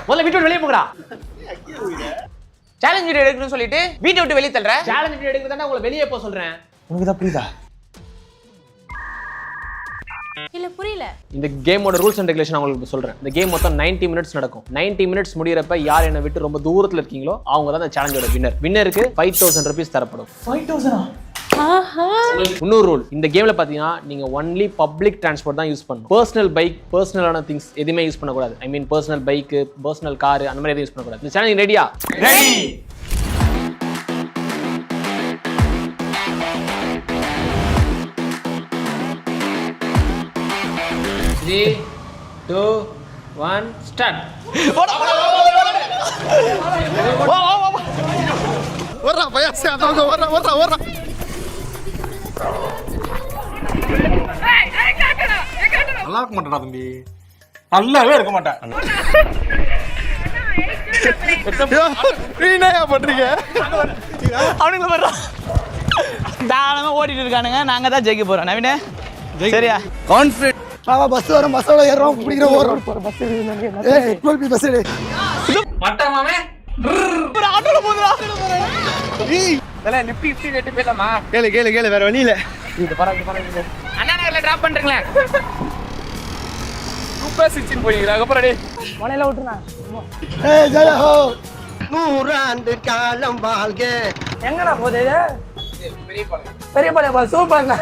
முதல்ல வீட்டு வெளியே போங்கடா. சேலஞ்ச் வீடியோ எடுக்கணும்னு சொல்லிட்டு வீட்டை விட்டு வெளியே தள்ளுற. சேலஞ்ச் வீடியோ எடுக்கிறதா உங்களை வெளியே போக சொல்றேன். உங்களுக்கு தான் புரியுதா? இல்ல புரியல. இந்த கேமோட ரூல்ஸ் அண்ட் ரெகுலேஷன் உங்களுக்கு சொல்றேன். இந்த கேம் மொத்தம் 90 மினிட்ஸ் நடக்கும். 90 மினிட்ஸ் முடியறப்ப யார் என்ன விட்டு ரொம்ப தூரத்துல இருக்கீங்களோ அவங்க தான் அந்த சேலஞ்சோட வின்னர். வின்னருக்கு 5000 rupees தரப்படும். 5000? இன்னொரு ரூல், இந்த கேம்ல பாத்தீங்கன்னா நீங்க ஒன்லி பப்ளிக் டிரான்ஸ்போர்ட் தான் யூஸ் பண்ணணும். பர்சனல் பைக், பர்சனலான திங்ஸ் எதுவுமே யூஸ் பண்ணக்கூடாது. ஐ மீன் பர்சனல் பைக், பர்சனல் கார் அந்த மாதிரி எதுவும் யூஸ் பண்ணக்கூடாது. இந்த சேலஞ்ச் ரெடியா? ரெடி. 3, 2, 1 ஸ்டார்ட். ஓரா பையா சேதாங்க ஓரா நல்லா இருக்க மாட்டேடா தம்பி, நல்லாவே இருக்க மாட்டேன். நீ என்னயா பண்றீங்க? அவனுங்க வர்றா தாராளமா ஓடிட்டு இருக்கானுங்க. நாங்க தான் ஜெயிக்க போறோம். நவீனே சரியா? கான்ஃபிடன்ட். பஸ் வரும், பஸ்ஸோட ஏறோம், பிடிக்கிற ஓடுறோம். பஸ் ஏய் கோல்பி பஸ் எடு. மட்டமாமே ஒரு ஆட்டோல போதுடா. இதெல்லாம் லிஃப்ட் வெட்டி போயிடலாமா? கேளு வேற வழி இல்ல. இது பரவாயில்லை. அண்ணா நகர்ல டிராப் பண்றீங்களா? சூப்பர் சிக்ஸின் போயிடுறாங்க. அப்புறம் டேய் மலையில விட்டுறா. ஏய் ஜெய ஹோ. 100 ஆண்டு காலம் வாழ்க. எங்கடா போகுது இது? பெரிய பாளையம் சூப்பர்ண்ணா.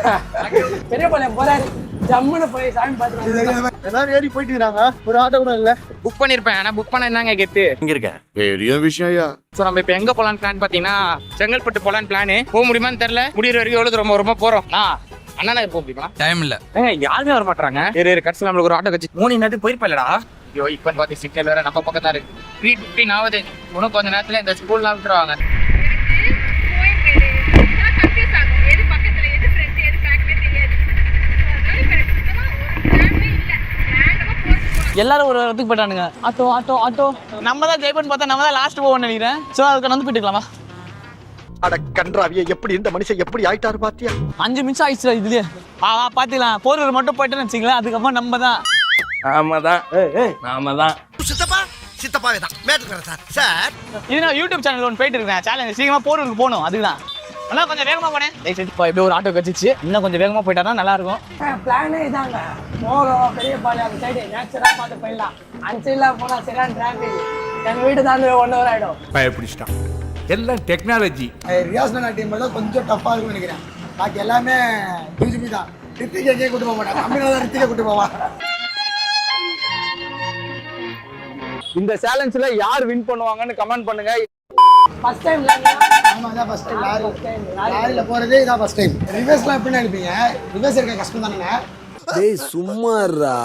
பெரிய பாளையம் போறாரு. ஜம்முன்னு போய் சாமி பார்த்துருவாங்க. எல்லாரும் ஏறி போயிட்டு இருக்காங்க. ஒரு ஆட்டோ கூட இல்ல. புக் பண்ணிருப்பேன். ஆனா புக் பண்ண என்னங்க கெத்து? இங்க இருக்கேன். பெரிய விஷயம்யா. சோ நம்ம இப்ப எங்க போலான்னு பிளான் பாத்தீங்கன்னா செங்கல்பட்டு போலான்னு பிளான். போக முடியுமான்னு தெரியல. முடியற வரைக்கும் எவ்வளவு ரொம்ப போறோம். அண்ணா நகர் போக முடியுமா? டைம் இல்ல. யாருமே வர மாட்டாங்க. கடைசியில் நம்மளுக்கு ஒரு ஆட்டோ கட்சி 3 நேரத்துக்கு போயிருப்பலடா. ஐயோ இப்ப பாத்தி சிக்னல் வேற நம்ம பக்கம் தான் இருக்கு. 3:15 ஆகுது. இன்னும் கொஞ்ச நேரத்துல இந்த ஸ்கூல்லாம் விட்டுருவாங்க. எல்லாரும் ஒரு இடத்துக்கு போயிட்டானுங்க. ஆட்டோ நம்ம தான் ஜெயிப்பன் பார்த்தா நம்ம தான் லாஸ்ட் போவோம்னு நினைக்கிறேன். சோ அதுக்கு வந்து போயிட்டுக்கலாமா? அட கன்றாவியே, எப்படி இந்த மனுஷன் எப்படி ஆயிட்டாரு பாத்தியா? 5 நிமிஷம் ஆயிடுச்சு இதுலயே. பாத்துக்கலாம். போர்வர் மட்டும் போயிட்டேன்னு வச்சுக்கலாம். அதுக்கப்புறம் நம்ம தான். ஆமாதான். ஆமாதான். சித்தப்பாவே தான் மேட்டுக்கிறேன் சார். இது நான் யூடியூப் சேனல் ஒன்று போயிட்டு இருக்கேன். சேலஞ்ச் சீக்கிரமா போர்வருக்கு போகணும். அதுதான் ஆனா கொஞ்சம் வேகமா போனேன். எப்படி ஒரு ஆட்டோ கட்சிச்சு. இன்னும் கொஞ்சம் வேகமா போயிட்டா நல்லா இருக்கும். பிளானே இதாங்க. மோகம் பெரிய பாளையம் அந்த சைடு நேச்சுரலா பார்த்து போயிடலாம். அஞ்சு போனா சரியான டிராபிக். எங்க வீடு தான் 1 hour ஆயிடும். பயப்பிடிச்சிட்டான். எல்லாம் டெக்னாலஜி. ரியாஸ்னா டீம் தான் கொஞ்சம் டஃப்பா இருக்கும்னு நினைக்கிறேன். பாக்கி எல்லாமே பிஜிபி தான். ரித்திக் எங்கேயும் கூட்டு போக மாட்டாங்க. தமிழ்நாடு தான் ரித்திகை கூட்டு போவான். இந்த சேலஞ்ச்ல யார் வின் பண்ணுவாங்கன்னு கமெண்ட் பண்ணுங்க. ஃபர்ஸ்ட் டைம் ஆமா இதான் ஃபர்ஸ்ட் டைம். லாரியில போறதே இதான் ஃபர்ஸ்ட் டைம். ரிவர்ஸ்லாம் எப்படி நினைப்பீங்க? ரிவர்ஸ் இருக்க கஷ்டம் தானே. டேய் சும்மாறா.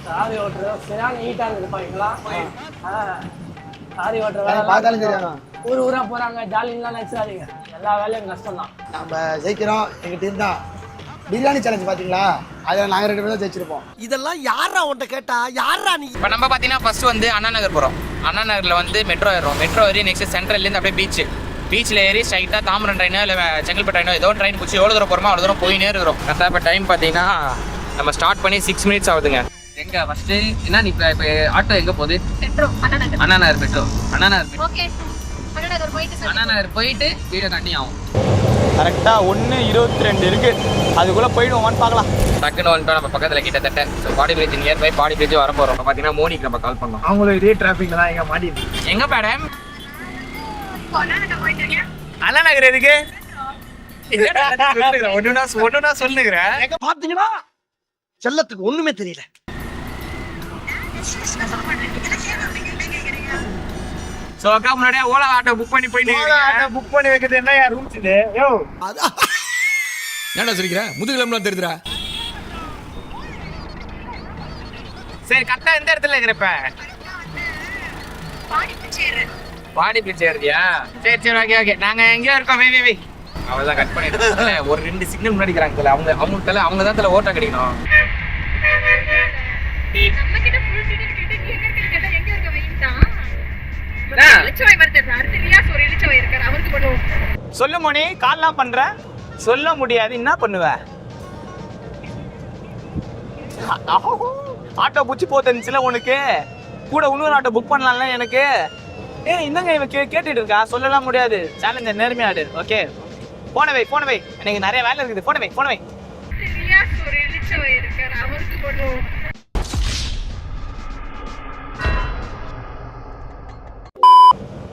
லாரி ஓட்டுறது சரியான நீட்டா இருக்கு பாத்தீங்களா? லாரி ஓட்டுற வேலை பார்த்தாலும் தெரியும். ஊரா போறாங்க. ஜாலிலாம் நினைச்சாதீங்க. எல்லா வேலையும் கஷ்டம் தான். நம்ம ஜெயிக்கிறோம். எங்க டீம் தான் பிரியாணி சேலஞ்ச் பாத்தீங்களா? அதுல நாங்க 2 பேரும் ஜெயிச்சிருப்போம். இதெல்லாம் யாரா உன்கிட்ட கேட்டா? யாரா நீ? இப்போ நம்ம பார்த்தீங்கன்னா ஃபர்ஸ்ட் வந்து அண்ணா நகர் போகிறோம். அண்ணா நகரில் வந்து மெட்ரோ ஏறுறோம். மெட்ரோ ஏறி நெக்ஸ்ட் சென்ட்ரல்லேருந்து அப்படியே பீச்சில் ஏறி ஸ்ட்ரைட்டாக தாம்பரம் ட்ரெயினோ இல்லை செங்கல்பட்டு ட்ரெயினோ ஏதோ ட்ரெயின் பிடிச்சி எவ்வளோ தூரம் போகிறோமோ அவ்வளோ தூரம் போயினே இருக்கிறோம். கரெக்டாக இப்போ டைம் பார்த்தீங்கன்னா நம்ம ஸ்டார்ட் பண்ணி 6 minutes ஆகுதுங்க. எங்க ஃபர்ஸ்ட் என்ன இப்போ ஆட்டோ எங்கே போகுது? அண்ணா நகர் மெட்ரோ. அண்ணா நகர் போயிட்டு வீடியோ கண்டினியூ ஆகும். கரெக்டாக 1:22 இருக்கு. அதுக்குள்ளே போயிடுவோமான்னு பார்க்கலாம். டக்குன்னு வந்துட்டோம். நம்ம பக்கத்தில் கிட்டத்தட்ட பாடி பிரிட்ஜ் நியர்பை பாடி பிரிட்ஜ் வர போகிறோம். பார்த்தீங்கன்னா மோனிக்கு நம்ம கால் பண்ணோம். அவங்களும் இதே டிராஃபிக்ல தான் எங்க மாட்டிட்டு. எங்க மேடம்? அண்ணா நகர் எதுக்கு? ஒண்ணுனா சொல்லுகிறேன். பாத்தீங்கன்னா செல்லத்துக்கு ஒண்ணுமே தெரியல. சோ அக்கா முன்னாடியே ஓலா ஆட்டோ புக் பண்ணி வைக்கிறது என்ன ரூல்ஸ் இது? யோ என்னடா சிரிக்கிற? முதுகிலம்லாம் தெரியுதுடா. சரி கரெக்டா எந்த இடத்துல இருக்கிறப்ப? பாடி பிரிட்ஜ் ஏறியா? சரி ஓகே நாங்க எங்கேயோ இருக்கோம். வை அவதான் கட் பண்ணிட்டு ஒரு 2 சிக்னல் முன்னாடி இருக்காங்க. அவங்க தான் தல ஓட்ட கிடைக்கணும். சொல்ல மோனி கால்லாம் பண்ற. சொல்ல முடியாது. என்ன பண்ணுவ? ஆட்டோ புடிச்சு போத்துச்சுல உனக்கு. கூட இன்னொரு ஆட்டோ புக் பண்ணலாம்ல எனக்கு. என்னங்க இவன் கேட்டுட்டு இருக்கா? சொல்லலாம் முடியாது. சேலஞ்சர் நேர்மையாடு. ஓகே, போன வை எனக்கு நிறைய வேலை இருக்குது. போன வை.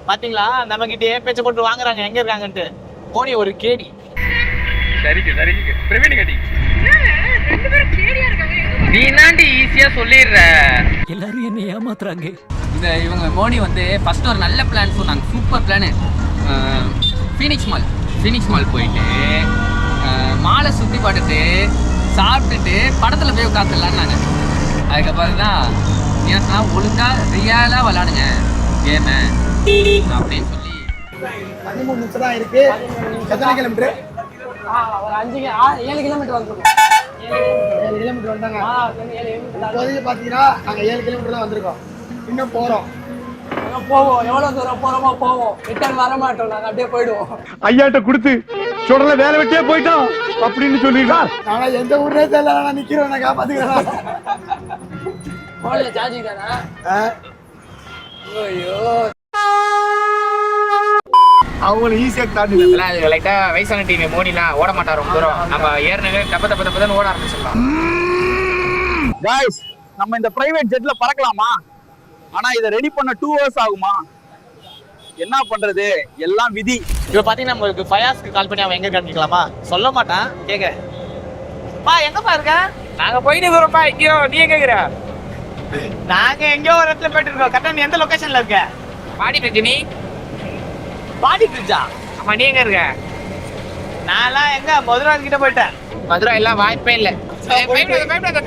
பாத்தீங்களா, நம்ம கிட்டே பேச்ச போட்டு வாங்குறாங்க எங்க இருக்காங்கன்ட்டு. போனி ஒரு கேடி. சரிக்கு பிரவீன் கேடி. நீ தாண்டி ஈஸியா சொல்லிடுற. எல்லாரும் என்ன ஏமாத்துறாங்க. இவங்க மோடி வந்து ஃபர்ஸ்ட் ஒரு நல்ல பிளான் சொன்னாங்க. Super plan. ஃபீனிக்ஸ் மால் போயிட்டு மாலை சுற்றி பார்த்துட்டு சாப்பிட்டுட்டு படத்தில் போய் உட்காந்துடலான்னாங்க. அதுக்கப்புறம் தான் ஏன்னா ஒழுங்காக ரியலாக விளாடுங்க கேமை அப்படின்னு சொல்லி 13 நிமிஷம் தான் இருக்கு. எத்தனை கிலோமீட்டர்? ஒரு 7 கிலோமீட்டர் வந்துருக்கோம். 7 கிலோமீட்டர் வந்தாங்க. இப்போதைக்கு பார்த்தீங்கன்னா நாங்கள் 7 கிலோமீட்டர் தான் வந்திருக்கோம். இன்னும் போகிறோம். போவோம், எவ்வளவு தூரம் போறோமோ போவோம். ரிட்டர்ன் வர மாட்டோம், நாங்க அப்படியே போயிடுவோம். ஐயாட்ட கொடுத்து சுடல வேலை வெட்டியே போயிட்டோம் அப்படின்னு சொல்லிடுறா. நாங்க எந்த ஊரே தெரியல, நான் நிக்கிறோம், நான் காப்பாத்துக்கிறேன். போன்ல சார்ஜிங் தானா? ஐயோ, அவங்களும் ஈஸியா தாண்டிடல. லைட்டா வயசான டீம் மோடிலாம் ஓட மாட்டார் ரொம்ப தூரம். நம்ம ஏற்கனவே தப்பதான் ஓட ஆரம்பிச்சிடலாம். गाइस, நம்ம இந்த பிரைவேட் ஜெட்ல பறக்கலாமா? ஆனா இதை ரெடி பண்ண 2 hours ஆகுமா? என்ன பண்றது, எல்லாம் விதி. இப்போ பாத்தீங்கன்னா நம்மளுக்கு ஃபயாஸ்க்கு கால் பண்ணி அவன் எங்க காமிக்கலாமா? சொல்ல மாட்டான். கேட்க பா எங்கப்பா இருக்க? நாங்க போயிட்டு இருக்கோம்ப்பா. எங்கேயோ. நீ எங்க இருக்கிற? நாங்க எங்கேயோ ஒரு இடத்துல போயிட்டு இருக்கோம். கரெக்டா நீ எந்த லொகேஷன்ல இருக்க? பாடி பிரிட்ஜ். நீ பாடி பிரிட்ஜா? ஆமா, நீ எங்க இருக்க? நான்லாம் எங்க மதுரை கிட்ட போயிட்டேன். மதுரை எல்லாம் வாய்ப்பே இல்லை.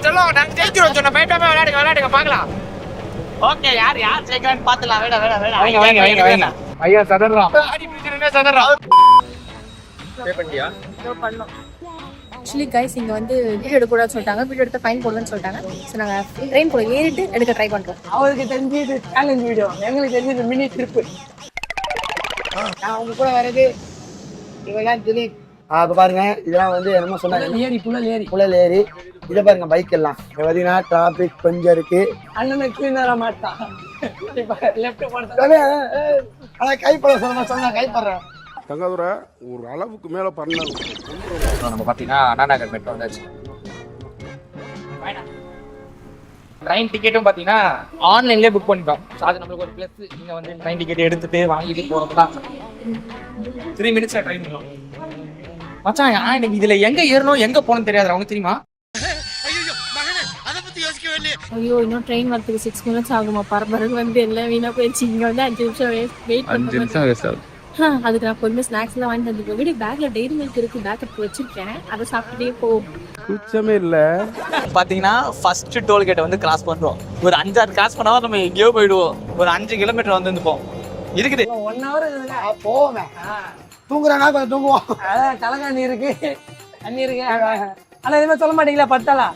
சொல்லுவோம், நாங்க ஜெயிச்சிருவோம் சொன்ன. பயப்படாம விளையாடுங்க பார்க்கலாம். ஓகே, யார் ஜெயிக்கிறான்னு பாத்துலாம். வேணா ஐயா சதறா. பாடி பிரிட்ஜ்ல சதறா. பே பண்ணியா? பண்ணோம். ஆக்சுவலி கைஸ் இங்கே வந்து வீடியோ எடுக்கக்கூடாதுன்னு சொல்லிட்டாங்க. வீடியோ எடுத்து ஃபைன் போடலன்னு சொல்லிட்டாங்க. ஸோ நாங்கள் ட்ரெயின் கூட ஏறிட்டு எடுக்க ட்ரை பண்ணுறோம். அவருக்கு தெரிஞ்சு இது சேலஞ்ச் வீடியோ, எங்களுக்கு தெரிஞ்சு இது மினி ட்ரிப்பு. நான் உங்க கூட வர்றது இவன் தான் திலீப். இப்போ பாருங்க, இதெல்லாம் வந்து என்னமோ சொன்னாங்க, புழல் ஏரி. இதை பாருங்க, பைக் எல்லாம் பார்த்தீங்கன்னா டிராபிக் கொஞ்சம் இருக்கு. அண்ணனுக்கு தர மாட்டான். லெஃப்ட் போடுறேன். ஆனால் கைப்பட சொன்னா கைப்படுறேன். தங்காதுரை ஒரு அளவுக்கு மேல பண்ணாங்க. நம்ம பாத்தீங்கன்னா அண்ணா நகர் மெட்ரோ வந்தாச்சு. ட்ரெயின் டிக்கெட்டும் பாத்தீங்கன்னா ஆன்லைன்லேயே புக் பண்ணிட்டோம். அது நம்மளுக்கு ஒரு ப்ளஸ். நீங்க வந்து ட்ரெயின் டிக்கெட் எடுத்துட்டு வாங்கிட்டு போறதுதான் 3 மினிட்ஸ்ல ட்ரெயின் வரும். மச்சான், எனக்கு இதுல எங்க ஏறணும் எங்க போகணும் தெரியாது. அவங்க தெரியுமா? ஐயோ, இன்னும் ட்ரெயின் வரதுக்கு 6 மினிட்ஸ் ஆகுமா? பரபரப்பு வந்து எல்லாம் வீணா போயிடுச்சு. இங்கே வந்து 5 நிமிஷம் வெயிட் பண்ணுறேன். அதுக்கு நான் கொஞ்சம் ஸ்நாக்ஸ் எல்லாம் வாங்கிட்டு வந்துருக்கேன். வீடு பேக்ல டெய்ரி மில்க் இருக்கு, பேக்கப் வச்சிருக்கேன். அதை சாப்பிட்டுட்டே போவோம். குச்சமே இல்ல. பாத்தீங்கன்னா ஃபர்ஸ்ட் டோல்கேட்டை வந்து கிராஸ் பண்றோம். ஒரு 5-6 கிராஸ் பண்ணாம நம்ம எங்கேயோ போயிடுவோம். ஒரு 5 கிலோமீட்டர் வந்து இருப்போம். இருக்குது 1 hour போவேன். தூங்குறானா கொஞ்சம் தூங்குவோம். அதான் கலகாணி இருக்கு, தண்ணி இருக்கு. ஆனா எதுவுமே சொல்ல மாட்டீங்களா? பத்தலா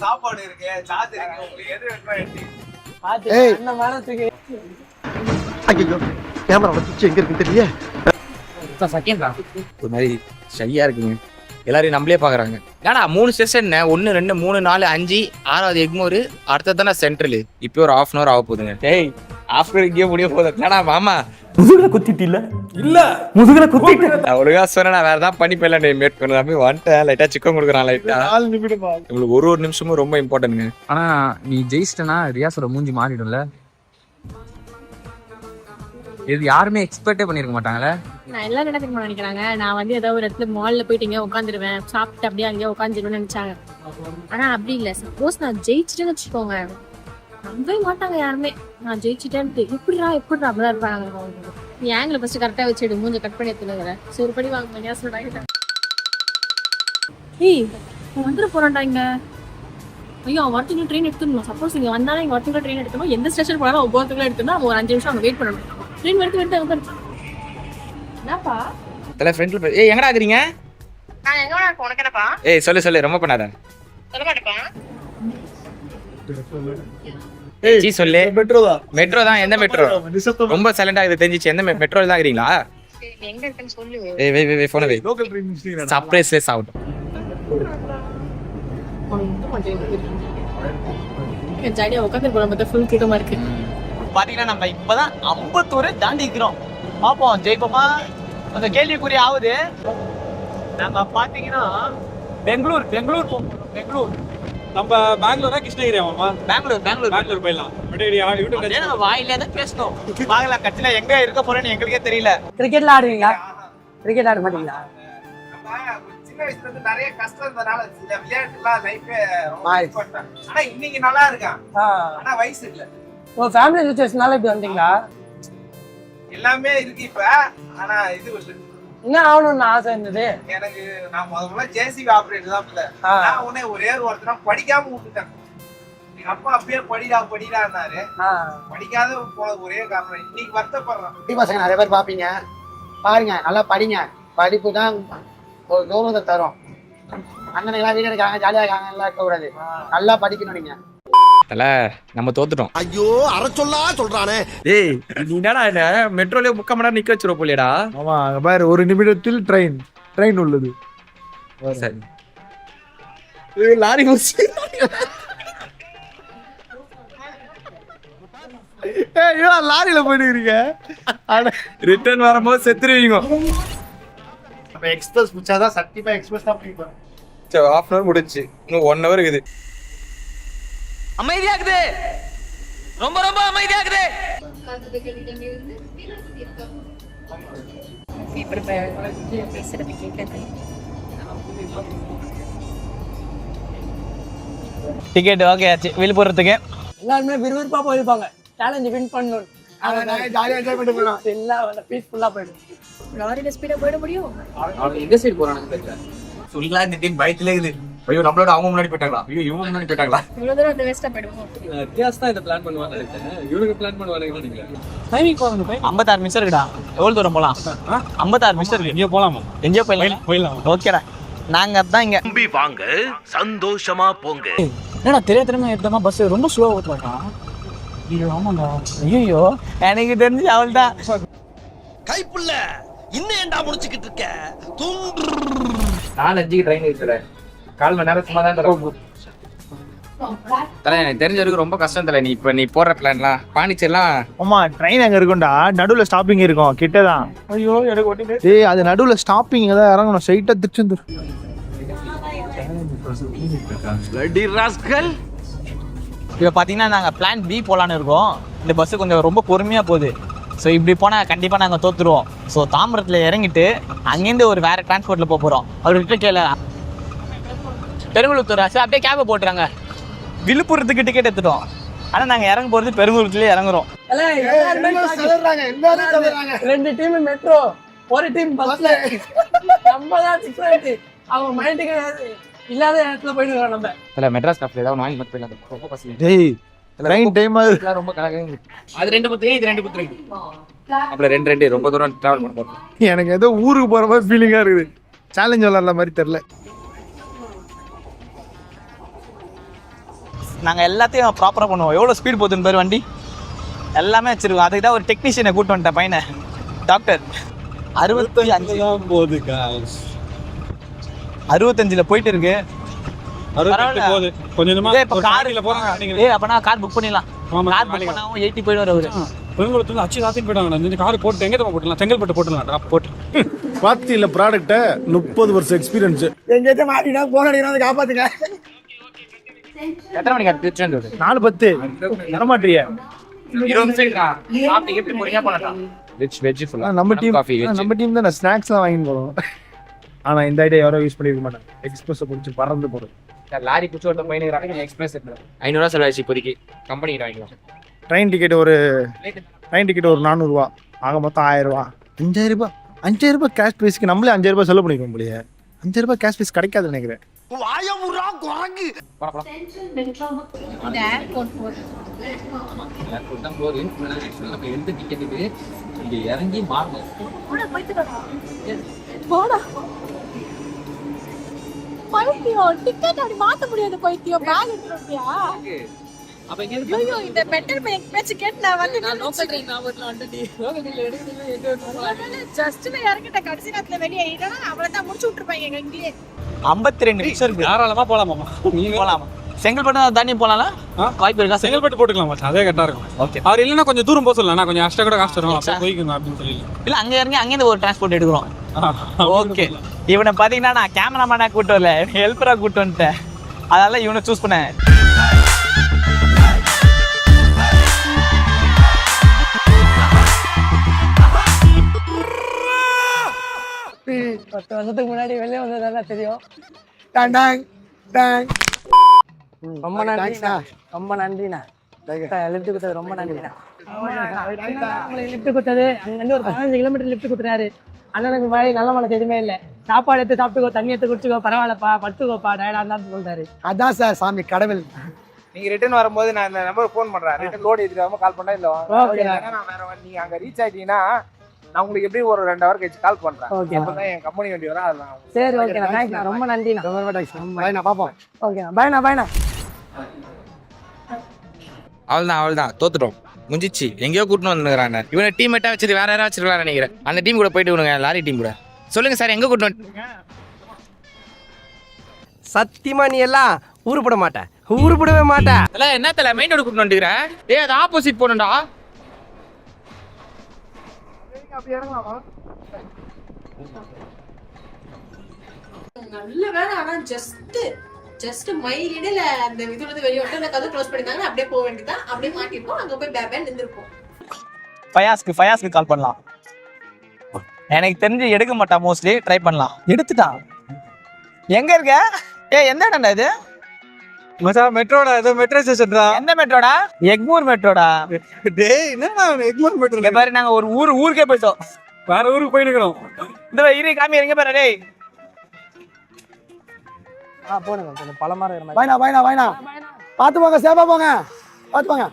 சாப்பாடு இருக்கு, சார்ஜ் இருக்கு. உங்களுக்கு எது வேணுமோ அந்த மனத்துக்கு. ஐயோ, கேமரா வச்சு எங்க இருக்குன்னு தெரியல. ஒரு மாதிரி சரியா இருக்குங்க. எல்லாரையும் நம்மளே பாக்குறாங்க. ஏன்னா 3 ஸ்டேஷன் 1 2 3 4 5 6வது எக்மோர், அடுத்தது தானே சென்ட்ரல். இப்போ ஒரு 1/2 hour ஆக போகுதுங்க. டேய், ஆஃப்டர் இங்கே முடிய போகுது. ஏன்னா மாமா முதுகுல குத்திட்டு இல்ல முதுகுல குத்திட்டு. நான் ஒழுங்கா சொன்னேன், நான் வேற ஏதாவது பண்ணி போயிடலாம். மேட் பண்ணி வந்துட்டேன். லைட்டா சிக்கன் கொடுக்குறான். லைட்டா 4 நிமிடம் உங்களுக்கு ஒரு நிமிஷமும் ரொம்ப இம்பார்ட்டன்ட்ங்க. ஆனா நீ ஜெயிச்சிட்டனா ரியாஸோட மூஞ்சி மாறிடும்ல. இது யாருமே எக்ஸ்பெக்டே பண்ணிருக்க மாட்டாங்கல்ல. நான் எல்லாரும் என்ன தெரியுமா நினைக்கிறாங்க, நான் வந்து ஏதாவது ஒரு இடத்துல மால்ல போயிட்டு இங்கே உட்காந்துருவேன், சாப்பிட்டு அப்படியே அங்கேயே உட்காந்துருவேன்னு நினைச்சாங்க. ஆனா அப்படி இல்லை. சப்போஸ் நான் ஜெயிச்சிட்டேன்னு வச்சுக்கோங்க, நம்பவே மாட்டாங்க யாருமே. நான் ஜெயிச்சிட்டேன்ட்டு எப்படிடா அப்படிதான் இருப்பாங்க. நீ ஆங்கில ஃபர்ஸ்ட் கரெக்டாக வச்சுடு, மூஞ்ச கட் பண்ணி எடுத்துனுங்கிற. சரி, ஒரு படி வாங்க மையா சொல்றாங்க. ஏய், வந்துட போறான்டா இங்க. ஐயோ, அவன் வரத்துக்குள்ள ட்ரெயின் எடுத்துடணும். சப்போஸ் இங்க வந்தாலும் இங்க வரத்துக்குள்ள ட்ரெயின் எடுக்கணும். எந்த ஸ்டேஷன் போனாலும் ஒவ்வொருத்துக்குள்ள எடுத்துனா அவன் ஒரு 5 நிமிஷம் அவங்க வெயிட் பண்ணணும். ட்ரெயின் எடுத்து என்னப்பா தல ஃப்ரெண்ட்ல ஏய் எங்கடா இருக்கீங்க? நான் எங்க வேணா உனக்கு என்னப்பா? ஏய் சொல்லு ரொம்ப பண்ணாத. சொல்ல மாட்டேப்பா. ஏய் சொல்லு. மெட்ரோ தான். எந்த மெட்ரோ? ரொம்ப சைலண்டா இது தெரிஞ்சிச்சு. எந்த மெட்ரோல தான் இருக்கீங்களா? எங்க இருக்குன்னு சொல்லு. ஏய் வே போன் வே. லோக்கல் ட்ரெயின் சர்ப்ரைஸ்லெஸ் ஆகட்டும். ஜாலியா உட்காந்து போன பார்த்தா ஃபுல் கூட்டமா இருக்கு. பாத்தீங்கன்னா நம்ம இப்பதான் அம்பத்தூர் தாண்டி இருக்கிறோம். பாப்போம் ஜெயிப்போமா அந்த கேள்விக்குறி ஆகுது. நம்ம பாத்தீங்கன்னா பெங்களூர் போறோம். பெங்களூர் நம்ம பெங்களூரா கிருஷ்ணகிரி ஆமாமா? பெங்களூர் போயிடலாம். வாயிலே தான் பேசணும். பாக்கலாம் கட்சியில எங்க இருக்க போறேன்னு எங்களுக்கே தெரியல. கிரிக்கெட்ல ஆடுவீங்களா? கிரிக்கெட் ஆட மாட்டீங்களா? சின்ன வயசுல இருந்து நிறைய கஷ்டம் இருந்தனால இந்த விளையாட்டுலாம் லைஃபே ஆனா இன்னைக்கு நல்லா இருக்கான். ஆனா வயசு இல்ல. ஓ ஃபேமிலி சிச்சுவேஷனால இப்படி வந்தீங்களா? எல்லாமே இருக்கு இப்ப. ஆனா இது இல்ல. என்ன ஆகணும்னு ஆசை இருந்தது எனக்கு? நான் முதல்ல ஜேசிபி ஆபரேட்டர் தான் இல்ல. நான் உடனே ஒரே ஒருத்தனா படிக்காம விட்டுட்டேன். எங்க அப்பா அப்பயே படிடான்னாரு. படிக்காத போன ஒரே காரணம் இன்னைக்கு வருத்தப்படுறேன். குட்டி பசங்க நிறைய பேர் பாப்பீங்க, பாருங்க நல்லா படிங்க. படிப்பு தான் ஒரு கௌரவத்தை தரும். அண்ணனுங்களாம் வீடு இருக்காங்க, ஜாலியா இருக்காங்க, எல்லாம் இருக்கக்கூடாது. நல்லா படிக்கணும் நீங்க. நம்ம தோத்துட்டோம். ஐயோ அரை சொல்றானே. ஏய் நீ என்னடா மெட்ரோல 3/4 மணி நேரம் நிக்க வச்சிர போலியடா. ஆமா அங்க பாரு, ஒரு நிமிடத்தில் ட்ரெயின் உள்ளது. சரி லாரி பஸ். ஏய் லாரியில போயிட்டு இருக்கீங்க. ரிட்டர்ன் வரும்போது செத்துருவீங்க. நம்ம எக்ஸ்பிரஸ் முடிச்சாதான் சத்தியமா எக்ஸ்பிரஸ் தான் பிடிப்போம். சரி ½ hour முடிஞ்சு, இன்னும் 1 hour இருக்குது. அமைதியாகுது, ரொம்ப ரொம்ப அமைதியாகுது. டிக்கெட் ஓகே ஆச்சு விழுப்புரத்துக்கு. எல்லாருமே விறுவிறுப்பா போயிருப்பாங்க, சேலஞ்சு வின் பண்ணணும். ஜாலியா என்ஜாய் பண்ணிட்டு போறோம். எல்லாம் பீஸ்ஃபுல்லா போயிடும். லாரியில ஸ்பீடா போயிட முடியும். அவங்க எங்க சைடு போறாங்க தெரியல. சொல்லலாம் இந்த டீம் பயத்திலே இருக்குது. ஐயோ நம்மளோட அவங்க முன்னாடி போயிட்டாங்களா? ஐயோ இவங்க முன்னாடி போயிட்டாங்களா? இவ்வளவு தூரம் அந்த வேஸ்டா போயிடுவோம். வித்தியாசம் தான் இத பிளான் பண்ணுவாங்க நினைச்சேன். இவனுக்கு பிளான் பண்ணுவாங்க நினைக்கல. டைமிங் போறோம். 56 நிமிஷம் இருக்குடா. எவ்வளவு தூரம் போலாம்? 56 நிமிஷம் இருக்கு. எங்க போலாமா? எங்கேயோ போயிடலாம். ஓகேடா, நாங்க அதான் இங்க நம்பி வாங்க, சந்தோஷமா போங்க. என்னடா தெரியாம எடுத்தமா பஸ் ரொம்ப ஸ்லோவா ஓட்டுறான். ஐயோ ஆமாடா. ஐயோ எனக்கு தெரிஞ்சு அவள் தான். கைப்புள்ள இன்னும் ஏன்டா முடிச்சுக்கிட்டு இருக்க? 4:05க்கு ட்ரெயின் இருக்குற. 1/4 மணி நேரம் சும்மா தான் தரோம். தல எனக்கு தெரிஞ்ச வரைக்கும் ரொம்ப கஷ்டம் தல. நீ போற பிளான்லாம் பாண்டிச்சேரிலாம். ஆமா ட்ரெயின் அங்க இருக்கும்டா, நடுவுல ஸ்டாப்பிங் இருக்கும், கிட்டதான். ஐயோ எனக்கு ஓட்டிட்டு. ஏய் அது நடுவுல ஸ்டாப்பிங் தான் இறங்கணும், ஸ்ட்ரைட்டா திருச்செந்தூர். Lady rascal. இப்போ பார்த்தீங்கன்னா நாங்கள் பிளான் பி போகலான்னு இருக்கோம். இந்த பஸ்ஸு கொஞ்சம் ரொம்ப பொறுமையாக போகுது. ஸோ இப்படி போனால் கண்டிப்பாக நாங்கள் தோற்றுருவோம். ஸோ தாம்பரத்தில் இறங்கிட்டு அங்கேருந்து ஒரு வேறு டிரான்ஸ்போர்ட்டில் போக போகிறோம். அவர்கிட்ட கேள பெருங்குளத்தூர் சார் அப்படியே கேபை போட்டுறாங்க. விழுப்புரத்துக்கு டிக்கெட் எடுத்துட்டோம். ஆனால் நாங்கள் இறங்க போகிறது பெருங்குளத்துலேயே இறங்குறோம். ரெண்டு டீம் மெட்ரோ, ஒரு டீம் பஸ்ல. நம்ம தான் டிஃபரெண்ட். அவங்க மைண்டுக்கு இல்லாத இடத்துல போயிட்டு வரோம் நம்ம. தல மெட்ராஸ் ஸ்டாப்ல ஏதாவது வாங்கி மத்த போயிடலாம். ரொம்ப பசி. டேய் ட்ரெயின் டைம் ஆகுது. ரொம்ப கலகங்க. அது 2 புத்திரங்க, இது 2 புத்திரங்க. அப்பல 2 ரொம்ப தூரம் டிராவல் பண்ண போறோம். எனக்கு ஏதோ ஊருக்கு போற மாதிரி ஃபீலிங்கா இருக்குது. சேலஞ்ச் விளையாடுற மாதிரி தெரியல. நாங்கள் எல்லாத்தையும் ப்ராப்பராக பண்ணுவோம். எவ்வளோ ஸ்பீட் போகுதுன்னு பேர் வண்டி எல்லாமே வச்சிருக்கோம். அதுக்கு தான் ஒரு டெக்னீஷியனை கூப்பிட்டு வந்துட்டேன் பையனை. டாக்டர் 65 போகுது. 65 போயிட்டு இருக்கு. கொஞ்சமா அப்பனா கார் புக் பண்ணிடலாம். கார் புக் பண்ணாவும் 80 போயிடுவார் அவரு. பெருங்குளத்துல அச்சு ராத்திரி போயிட்டாங்க. இந்த கார் போட்டு எங்க போட்டுலாம்? செங்கல்பட்டு போட்டுலாம். போட்டு பாத்தியில ப்ராடக்ட்ட 30 வருஷம் எக்ஸ்பீரியன்ஸ். எங்கேயாச்சும் மாட்டினா போன் அடிக்கிறாங்க, காப்பாத்துங்க. எத்தனை மணிக்கு திருச்செந்தூர்? 4:10 வரமாட்டிய. 20 நிமிஷம் சாப்பிட்டு எப்படி பொறுமையா பண்ணலாம். வெஜ் ஃபுல்லா நம்ம டீம் காஃபி வெஜ். நம்ம டீம் தான் ஸ்நாக்ஸ் எல்லாம் வாங்கி போறோம். ஆனா இந்த ஐடியா யாரோ யூஸ் பண்ணிருக்க மாட்டாங்க. எக்ஸ்பிரஸ் புடிச்சு பறந்து போறது. லாரி புடிச்சு ஒருத்த பையனுக்கு எக்ஸ்பிரஸ் 500 ரூபாய் செலவாச்சு இப்போதைக்கு. கம்பெனி கிட்ட வாங்கிக்கலாம். ட்ரெயின் டிக்கெட் ஒரு 400 ரூபா. ஆக மொத்தம் 1000 ரூபா. 5000 ரூபாய் கேஷ் பீஸ்க்கு நம்மளே 5000 ரூபாய் செலவு பண்ணிக்க முடியல. 5000 ரூபாய் கேஷ் பீஸ் கிடைக்காது நினைக்கிறேன். வாயமுறா குரங்கு. இந்த ஏர்போர்ட் போறது தான் போறீ. நம்ம எந்த டிக்கெட்டுக்கு இங்க இறங்கி மாறணும். போடா பைத்தியம். டிக்கெட் அப்படி மாத்த முடியாது பைத்தியம். பேக் எடுத்துட்டியா? அப்ப எங்க ஐயோ இந்த பெட்டர் மேக் பேட்ச் கேட் நான் வந்து நான் லோக்கல் ட்ரெயின் நான் வரல ஆல்ரெடி லோக்கல் ட்ரெயின்ல எடுக்கல ஜஸ்ட் நான் இறங்கிட்ட கடைசி நேரத்துல வெளியே ஆயிட்டா அவ்வளவுதான் முடிச்சு விட்டுருப்பாங்க எங்க இங்கேயே 52 நிமிஷம் இருக்கு. தாராளமா போலாமாமா நீங்க போலாமா? செங்கல்பட்டு தாண்டி போலாம்ல? வாய்ப்பு இருக்கா? செங்கல்பட்டு போட்டுக்கலாம் மச்சான், அதே கரெக்டா இருக்கும். ஓகே. அவர் இல்லைன்னா கொஞ்சம் தூரம் போக சொல்லலாம், நான் கொஞ்சம் எக்ஸ்ட்ரா கூட காசு தருவோம், அப்போ போய்க்குங்க அப்படின்னு சொல்லி. இல்ல அங்க இறங்கி அங்கேருந்து ஒரு டிரான்ஸ்போர்ட் எடுக்கிறோம். ஓகே. இவனை பாத்தீங்கன்னா நான் கேமராமேனா கூட்டு வரல, ஹெல்ப்பரா கூட்டு வந்துட்டேன். அதனால இவனை சூஸ் பண்ணேன். பத்து வருஷத்துக்கு முன்னாடி வெளியே வந்ததால தெரியும். டாங் டாங் டாங். ரொம்ப நன்றிண்ணா, ரொம்ப நன்றிண்ணா. லிஃப்ட் கொடுத்தது ரொம்ப நன்றிண்ணா. உங்களுக்கு லிஃப்ட் கொடுத்தது அங்கேருந்து ஒரு 15 கிலோமீட்டர் லிஃப்ட் கொடுத்துறாரு. அண்ணனுக்கு மழை நல்ல மழை எதுவுமே இல்லை. சாப்பாடு எடுத்து சாப்பிட்டுக்கோ, தண்ணி எடுத்து குடிச்சுக்கோ, பரவாயில்லப்பா, படுத்துக்கோப்பா, டயர்டா இருந்தாலும் சொல்றாரு. அதான் சார் சாமி கடவுள். நீங்க ரிட்டர்ன் வரும்போது நான் இந்த நம்பருக்கு ஃபோன் பண்றேன். ரிட்டர்ன் லோடு ஏற்றிடாம கால் பண்ணா இல்ல ஓகே. நான் வேற நீங்க அங்க ரீச் ஆயிட்டீங்கன்னா நான் உங்களுக்கு எப்படி ஒரு 2 ஹவர் கழிச்சு கால் பண்றேன். ஓகே. அப்பதான் என் கம்பெனி வண்டி வரும். அதெல்லாம் சரி ஓகேண்ணா, தேங்க்ஸ்ண்ணா, ரொம்ப நன்றிண்ணா. பாய்ண்ணா பாப்போம். ஓகேண்ணா, பாய்ண்ணா, பாய்ண்ணா. அவள்தான் தோத்துட்டோம், முடிஞ்சிச்சு. எங்கேயோ கூட்டின்னு வந்துருக்காங்க. இவனை டீம்மேட்டா வச்சுட்டு வேற யாராவது வச்சிருக்கலாம் நினைக்கிறேன். அந்த டீம் கூட போயிட்டு விடுங்க, லாரி டீம் கூட. சொல்லுங்க சார், எங்க கூட்டின்னு வந்து? சத்தியமா நீ எல்லாம் ஊருப்பட மாட்டேன், ஊருப்படவே மாட்டேன். என்ன தல மெயின் ரோடு கூட்டின்னு வந்துக்கிற? ஏய் அது ஆப்போசிட் போகணும்டா. நல்ல வேலை. ஆனா ஜஸ்ட் மைலிடல அந்த இதுல இருந்து வெளிய வந்து அந்த கதவு க்ளோஸ் பண்ணிட்டாங்க. அப்படியே போக வேண்டியதான், அப்படியே மாட்டிப்போம். அங்க போய் பேபேன் நின்றுப்போம். ஃபயாஸ்க்கு கால் பண்ணலாம். எனக்கு தெரிஞ்சு எடுக்க மாட்டான், மோஸ்ட்லி ட்ரை பண்ணலாம். எடுத்துட்டான். எங்க இருக்க? எந்த இடம்டா இது? மச்சான் மெட்ரோடா, ஏதோ மெட்ரோ ஸ்டேஷன்டா. எந்த மெட்ரோடா? எக்மூர் மெட்ரோடா. டேய் என்னடா எக்மோர் மெட்ரோ? இங்க பாரு, நாங்க ஒரு ஊருக்கே போயிட்டோம். வேற ஊருக்கு போயினுக்கிறோம். இந்த இரு காமி, எங்க பாரு டேய். போடுங்க கொஞ்சம் பழமா இருக்கிற மாதிரி. பாய்ண்ணா பார்த்து போங்க, சேஃபா போங்க, பார்த்து போங்க.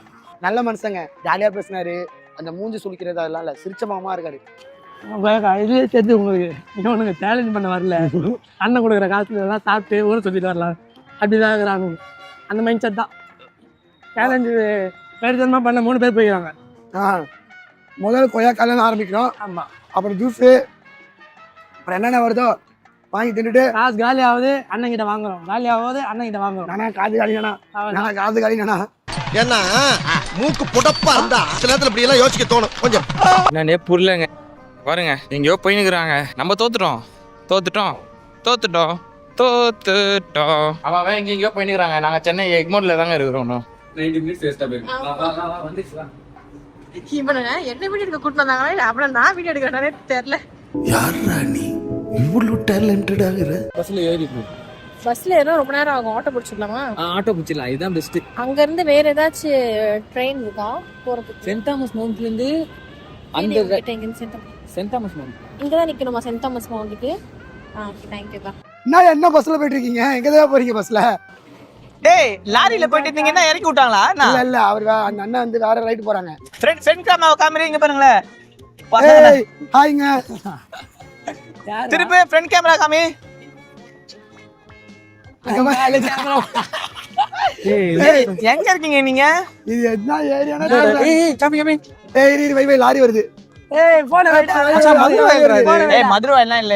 நல்ல மனுஷங்க, ஜாலியா பேசினாரு. அந்த மூஞ்சி சுளிக்கிறது அதெல்லாம் இல்ல, சிரிச்ச முகமா இருக்காரு. இதுவே தெரிஞ்சு உங்களுக்கு இன்னொன்று சேலஞ்ச் பண்ண வரல. அண்ணன் கொடுக்குற காசுல எல்லாம் சாப்பிட்டு ஊரை சொல்லிட்டு வரலாம் அப்படிதான் இருக்கிறாங்க. அந்த மைண்ட் செட் தான். சேலஞ்சு பேருத்தனமாக பண்ண 3 பேர் போய்க்கிறாங்க. முதல்ல கொய்யா காலையில் ஆரம்பிக்கிறோம். ஆமாம். அப்புறம் ஜூஸு, அப்புறம் என்னென்ன வருதோ வாங்கி தின்னுட்டு காசு காலி ஆகுது, அண்ணன் கிட்ட வாங்குறோம். காலி ஆகுது, அண்ணன் கிட்ட வாங்குறோம். நானா காது காலிங்கண்ணா. ஏன்னா மூக்கு புடப்பா இருந்தா சில நேரத்துல இப்படி எல்லாம் யோசிக்க தோணும் கொஞ்சம். என்னன்னே புரியலங்க. பாருங்க எங்கேயோ போயினுக்குறாங்க. நம்ம தோத்துட்டோம். அவன் எங்கேயோ போயினுக்குறாங்க. நாங்க சென்னை எக்மோர்ல தாங்க இருக்கிறோம். 90 minutes வேஸ்டா போயிருக்கு. இவனுங்க என்ன வீடியோ எடுக்க கூட்டிட்டு வந்தாங்களே, அப்புறம் நான் வீடியோ எடுக்கிறேனே தெரியல. யாரா நீ இவ்வளவு டேலண்டட் ஆகுற? பஸ்ல ஏறோ ரொம்ப நேரம் ஆகும். ஆட்டோ பிடிச்சிடலாமா? ஆட்டோ பிடிச்சிடலாம், இதுதான் பெஸ்ட். அங்க இருந்து வேற ஏதாச்சும் ட்ரெயின் இருக்கா போறதுக்கு? சென்ட் தாமஸ் மவுண்ட்ல இருந்து அந்த சென்ட் தாமஸ் மவுண்ட் இங்கதான் நிக்கணுமா? Send Thomas மவுண்ட்க்கு. தேங்க்யூக்கா. என்ன பஸ்ல போயிட்டு இருக்கீங்க? எங்கதான் போறீங்க பஸ்ல? டேய் லாரியில போயிட்டு இருந்தீங்கன்னா இறக்கி விட்டாங்களா? இல்ல அவர் அந்த அண்ணன் வந்து வேற ரைட் போறாங்க. ஃப்ரெண்ட் கேமரா இங்க பாருங்களே. ஹாய்ங்க. திருப்பி ஃப்ரண்ட் கேமரா காமி. எங்க இருக்கீங்க நீங்க? இது என்ன ஏரியானா? காமி. வை லாரி வருது. மதுரை எல்லாம் இல்ல,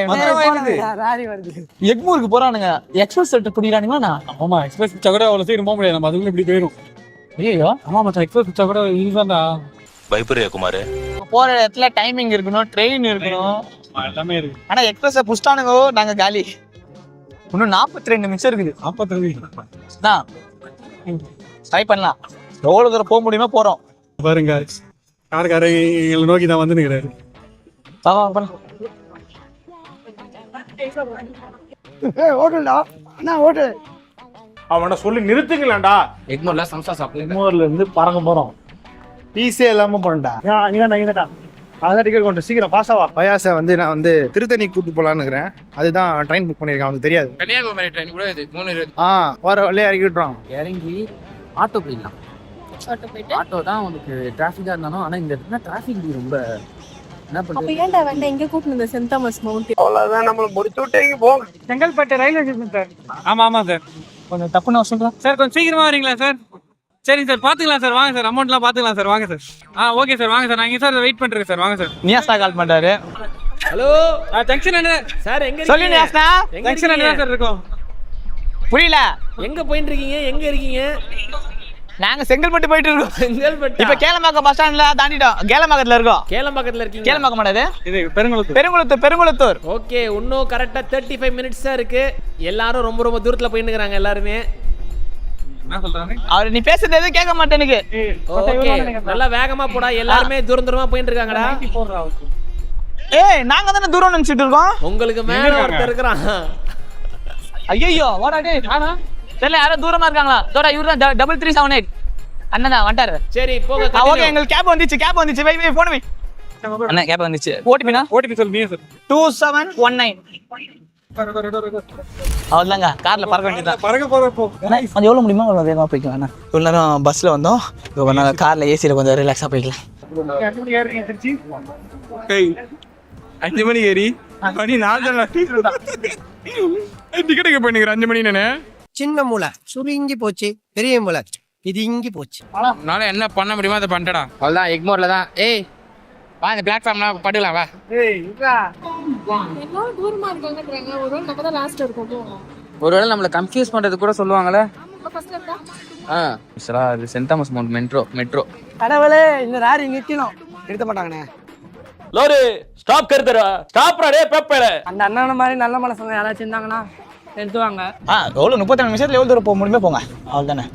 லாரி வருது. எக்மூருக்கு போறானுங்க. எக்ஸ்பிரஸ் செட் பிடிக்கிறானுங்களா? ஆமா, எக்ஸ்பிரஸ் பிச்சா கூட அவ்வளவு சீக்கிரம் போக முடியாது. நம்ம அதுக்குள்ள இப்படி போயிடும். ஐயோ ஆமா மச்சான், எக்ஸ்பிரஸ் பிச்சா கூட இதுதான்டா. பயப்பறியா குமார்? போற இடத்துல டைமிங் இருக்கணும், ட்ரெயின் இருக்கணும், எல்லாமே இருக்கு. ஆனா எக்ஸ்பிரஸ் புஷ்டானுங்க. நாங்க காலி. இன்னும் 42 நிமிஷம் இருக்குது. 42 தான் ட்ரை பண்ணலாம். எவ்வளவு தூரம் போக முடியுமோ போறோம். பாருங்க, காரக்கார எங்களை நோக்கி தான் வந்து நிற்கிறாரு. ஹோட்டல்டா அண்ணா, ஹோட்டல். அவனை சொல்லி நிறுத்துங்களேன்டா. எக்மோர்ல சம்சா சாப்பிடுங்க. எக்மோர்ல இருந்து பறங்க போறோம். பீஸே இல்லாம போறேன்டா. இங்கடா அதான் டிக்கெட் கொண்டு சீக்கிரம் பாசாவா. பயாசை வந்து நான் வந்து திருத்தணி கூட்டு போலான்னு இருக்கிறேன். அதுதான் ட்ரெயின் புக் பண்ணியிருக்கேன். அவனுக்கு தெரியாது. கன்னியாகுமரி ட்ரெயின் கூட இது 3 வர வழியே இறக்கி விட்டுறான். இறங்கி ஆட்டோ போயிடலாம். ஆட்டோ போயிட்டு ஆட்டோ தான் உனக்கு டிராஃபிக்கா இருந்தாலும். ஆனா இந்த இடத்துல டிராஃபிக் ரொம்ப என்ன அப்ப பண்றது? ஏன்டா வேண்டாம் இங்க கூட்டிட்டு வந்த சென்ட் தாமஸ் மவுண்ட்? அவ்வளவுதான், நம்மள முடிச்சு விட்டீங்க போங்க. Chengalpattu railway station sir. ஆமா சார். கொஞ்சம் தப்புன்னு சொல்றேன் சார். கொஞ்சம் சீக்கிரமா வரீங்களா சார்? சரிங்க சார் பாத்துக்கலாம் சார் வாங்க சார் அமௌண்ட்லாம் பாத்துக்கலாம் சார் வாங்க சார் ஓகே சார் வாங்க சார் நான் இங்க சார் வெயிட் பண்றேன் சார் வாங்க சார் நியாஸ்னா கால் பண்றாரு. ஹலோ ஜங்ஷன் என்ன சார் எங்க சொல்லு நியாஸ்னா. ஜங்ஷன் என்ன சார் இருக்கும் புரியல. எங்க போயிட்டு இருக்கீங்க? எங்க இருக்கீங்க? நாங்க செங்கல்பட்டு போயிட்டு இருக்கோம். செங்கல்பட்டு. இப்ப கேளம்பாக்கம் பஸ் ஸ்டாண்ட்ல தாண்டிட்டோம். கேளம்பாக்கத்துல இருக்கோம். கேளம்பாக்கத்துல இருக்கீங்க? கேளம்பாக்கம் மாட்டாது, இது பெருங்குளத்தூர். பெருங்குளத்தூர். ஓகே, இன்னும் கரெக்டா 35 மினிட்ஸ் தான் இருக்கு. எல்லாரும் ரொம்ப ரொம்ப தூரத்துல போயிட்டு இருக்காங்க எல்லாருமே. என்ன சொல்றாங்க? அவர் நீ பேசுறது எதுவும் கேட்க மாட்டேனுக்கு. ஓகே, நல்லா வேகமா போடா. எல்லாருமே தூரமா போயிட்டு இருக்காங்கடா. ஏய் நாங்க தானே தூரம் நினைச்சிட்டு இருக்கோம். உங்களுக்கு மேல ஒருத்தர் இருக்கான். ஐயோ வாடா டேய். தெரியல யாரோ தூரமா இருக்காங்களா? தோடா இவர்தான் 3378 அண்ணா வந்துட்டாரு. சரி போங்க. ஓகே எங்களுக்கு கேப் வந்துச்சு. வை போன் வை. அண்ணா கேப் வந்துச்சு. ஓடிபினா? ஓடிபி சொல்லு நீங்க சார். 2719. அவ்வளோதாங்க, கார்ல பறக்க வேண்டியதான். பறக்க போறப்போ கொஞ்சம் எவ்வளோ முடியுமா அவ்வளோ வேகமாக போய்க்கலாம். அண்ணா இவ்வளோ நேரம் பஸ்ஸில் வந்தோம், இப்போ கொஞ்ச நேரம் காரில் ஏசியில் கொஞ்சம் ரிலாக்ஸாக போய்க்கலாம். 5 மணி ஏறி மணி 4 டிக்கெட்டுக்கு போயினுக்கிறேன் 5 மணி. நானு சின்ன மூளை சுருங்கி போச்சு, பெரிய மூளை இது இங்கி போச்சு. அதனால என்ன பண்ண முடியுமோ அதை பண்ணிட்டடா. அவ்வளோதான் எக்மோர்ல தான். ஏய் வா இந்த பிளாட்ஃபார்ம்லாம் படுக்கலாம் வா. எல்லாரும் தூரமா இருக்காங்கன்றாங்க. ஒருவேளை நம்ம தான் லாஸ்ட் இருக்கோம். போவோம். ஒருவேளை நம்மளை கன்ஃபியூஸ் பண்றது கூட சொல்லுவாங்கல்ல. ஃபர்ஸ்ட்ல இருக்கா? அது சென்ட் தாமஸ் மவுண்ட் மெட்ரோ. கடவுளே இந்த ராரி நிக்கணும். நிறுத்த மாட்டாங்கண்ணே. Lorry stop கர்தரா. ஸ்டாப்ரா டேய் பெப்பல. அந்த அண்ணன் மாதிரி நல்ல மனசங்க யாராச்சும் இருந்தாங்கன்னா எடுத்துவாங்க. எவ்வளோ 32 நிமிஷத்துல எவ்வளோ தூரம் போக முடியுமே போங்க. அவ்வளோ தானே.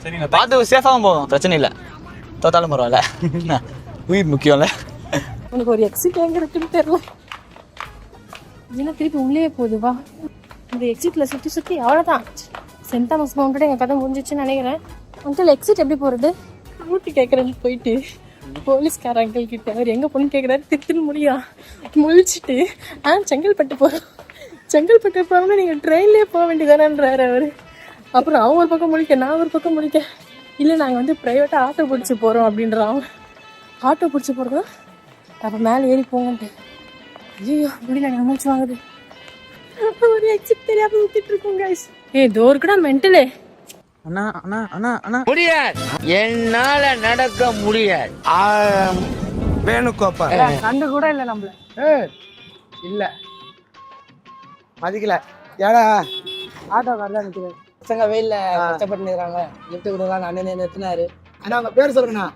சரிங்க, பார்த்து சேஃபாகவும் போகும், பிரச்சனை இல்லை. தோத்தாலும் பரவாயில்ல, உயிர் முக்கியம்ல. உனக்கு ஒரு எக்ஸிட் எங்க இருக்குன்னு தெரியல. என்ன திருப்பி உள்ளே போகுது. வா இந்த எக்ஸிட்ல சுத்தி அவ்வளோதான். சென்ட் தாமஸ் மவுண்டோட என் கதை முடிஞ்சிச்சுன்னு நினைக்கிறேன். அங்கிள் எக்ஸிட் எப்படி போறது? ரூட்டு கேட்குறேன்னு போயிட்டு போலீஸ்கார அங்கிள் கிட்ட அவர் எங்க போகணும்னு கேட்குறாரு. திட்டுன்னு முழிச்சிட்டு செங்கல்பட்டு போகிறோம். செங்கல்பட்டு போகிறோம்னா நீங்கள் ட்ரெயின்லேயே போக வேண்டியதானன்றாரு அவர். அப்புறம் அவன் ஒரு பக்கம் முழிக்க, நான் ஒரு பக்கம் முழிக்க. இல்லை நாங்கள் வந்து ப்ரைவேட்டாக ஆட்டோ பிடிச்சி போகிறோம் அப்படின்றான். ஆட்டோ பிடிச்சி போகிறதா அப்போ மேலே ஏறி போங்கன்ட்டு. ஐயோ முடியல, நான் மூச்சு வாங்குது. ஒரு எக்ஸிட் தெரியாம ஊத்திட்டு இருக்கோம் கைஸ். டோருக்குடா மென்டலே. அண்ணா முடியாது, என்னால நடக்க முடியாது. வேணுக்கோப்பா கண்டு கூட இல்லை நம்மள. இல்ல மதிக்கல. ஏடா ஆட்டோ கார் தான் நிற்குது. பசங்க வெயில்ல கஷ்டப்பட்டு நிற்கிறாங்க. லிஃப்ட் கொடுக்கலாம் அண்ணனே நிறுத்தினாரு. அண்ணா உங்க பேர் சொல்லுங்கண்ணா.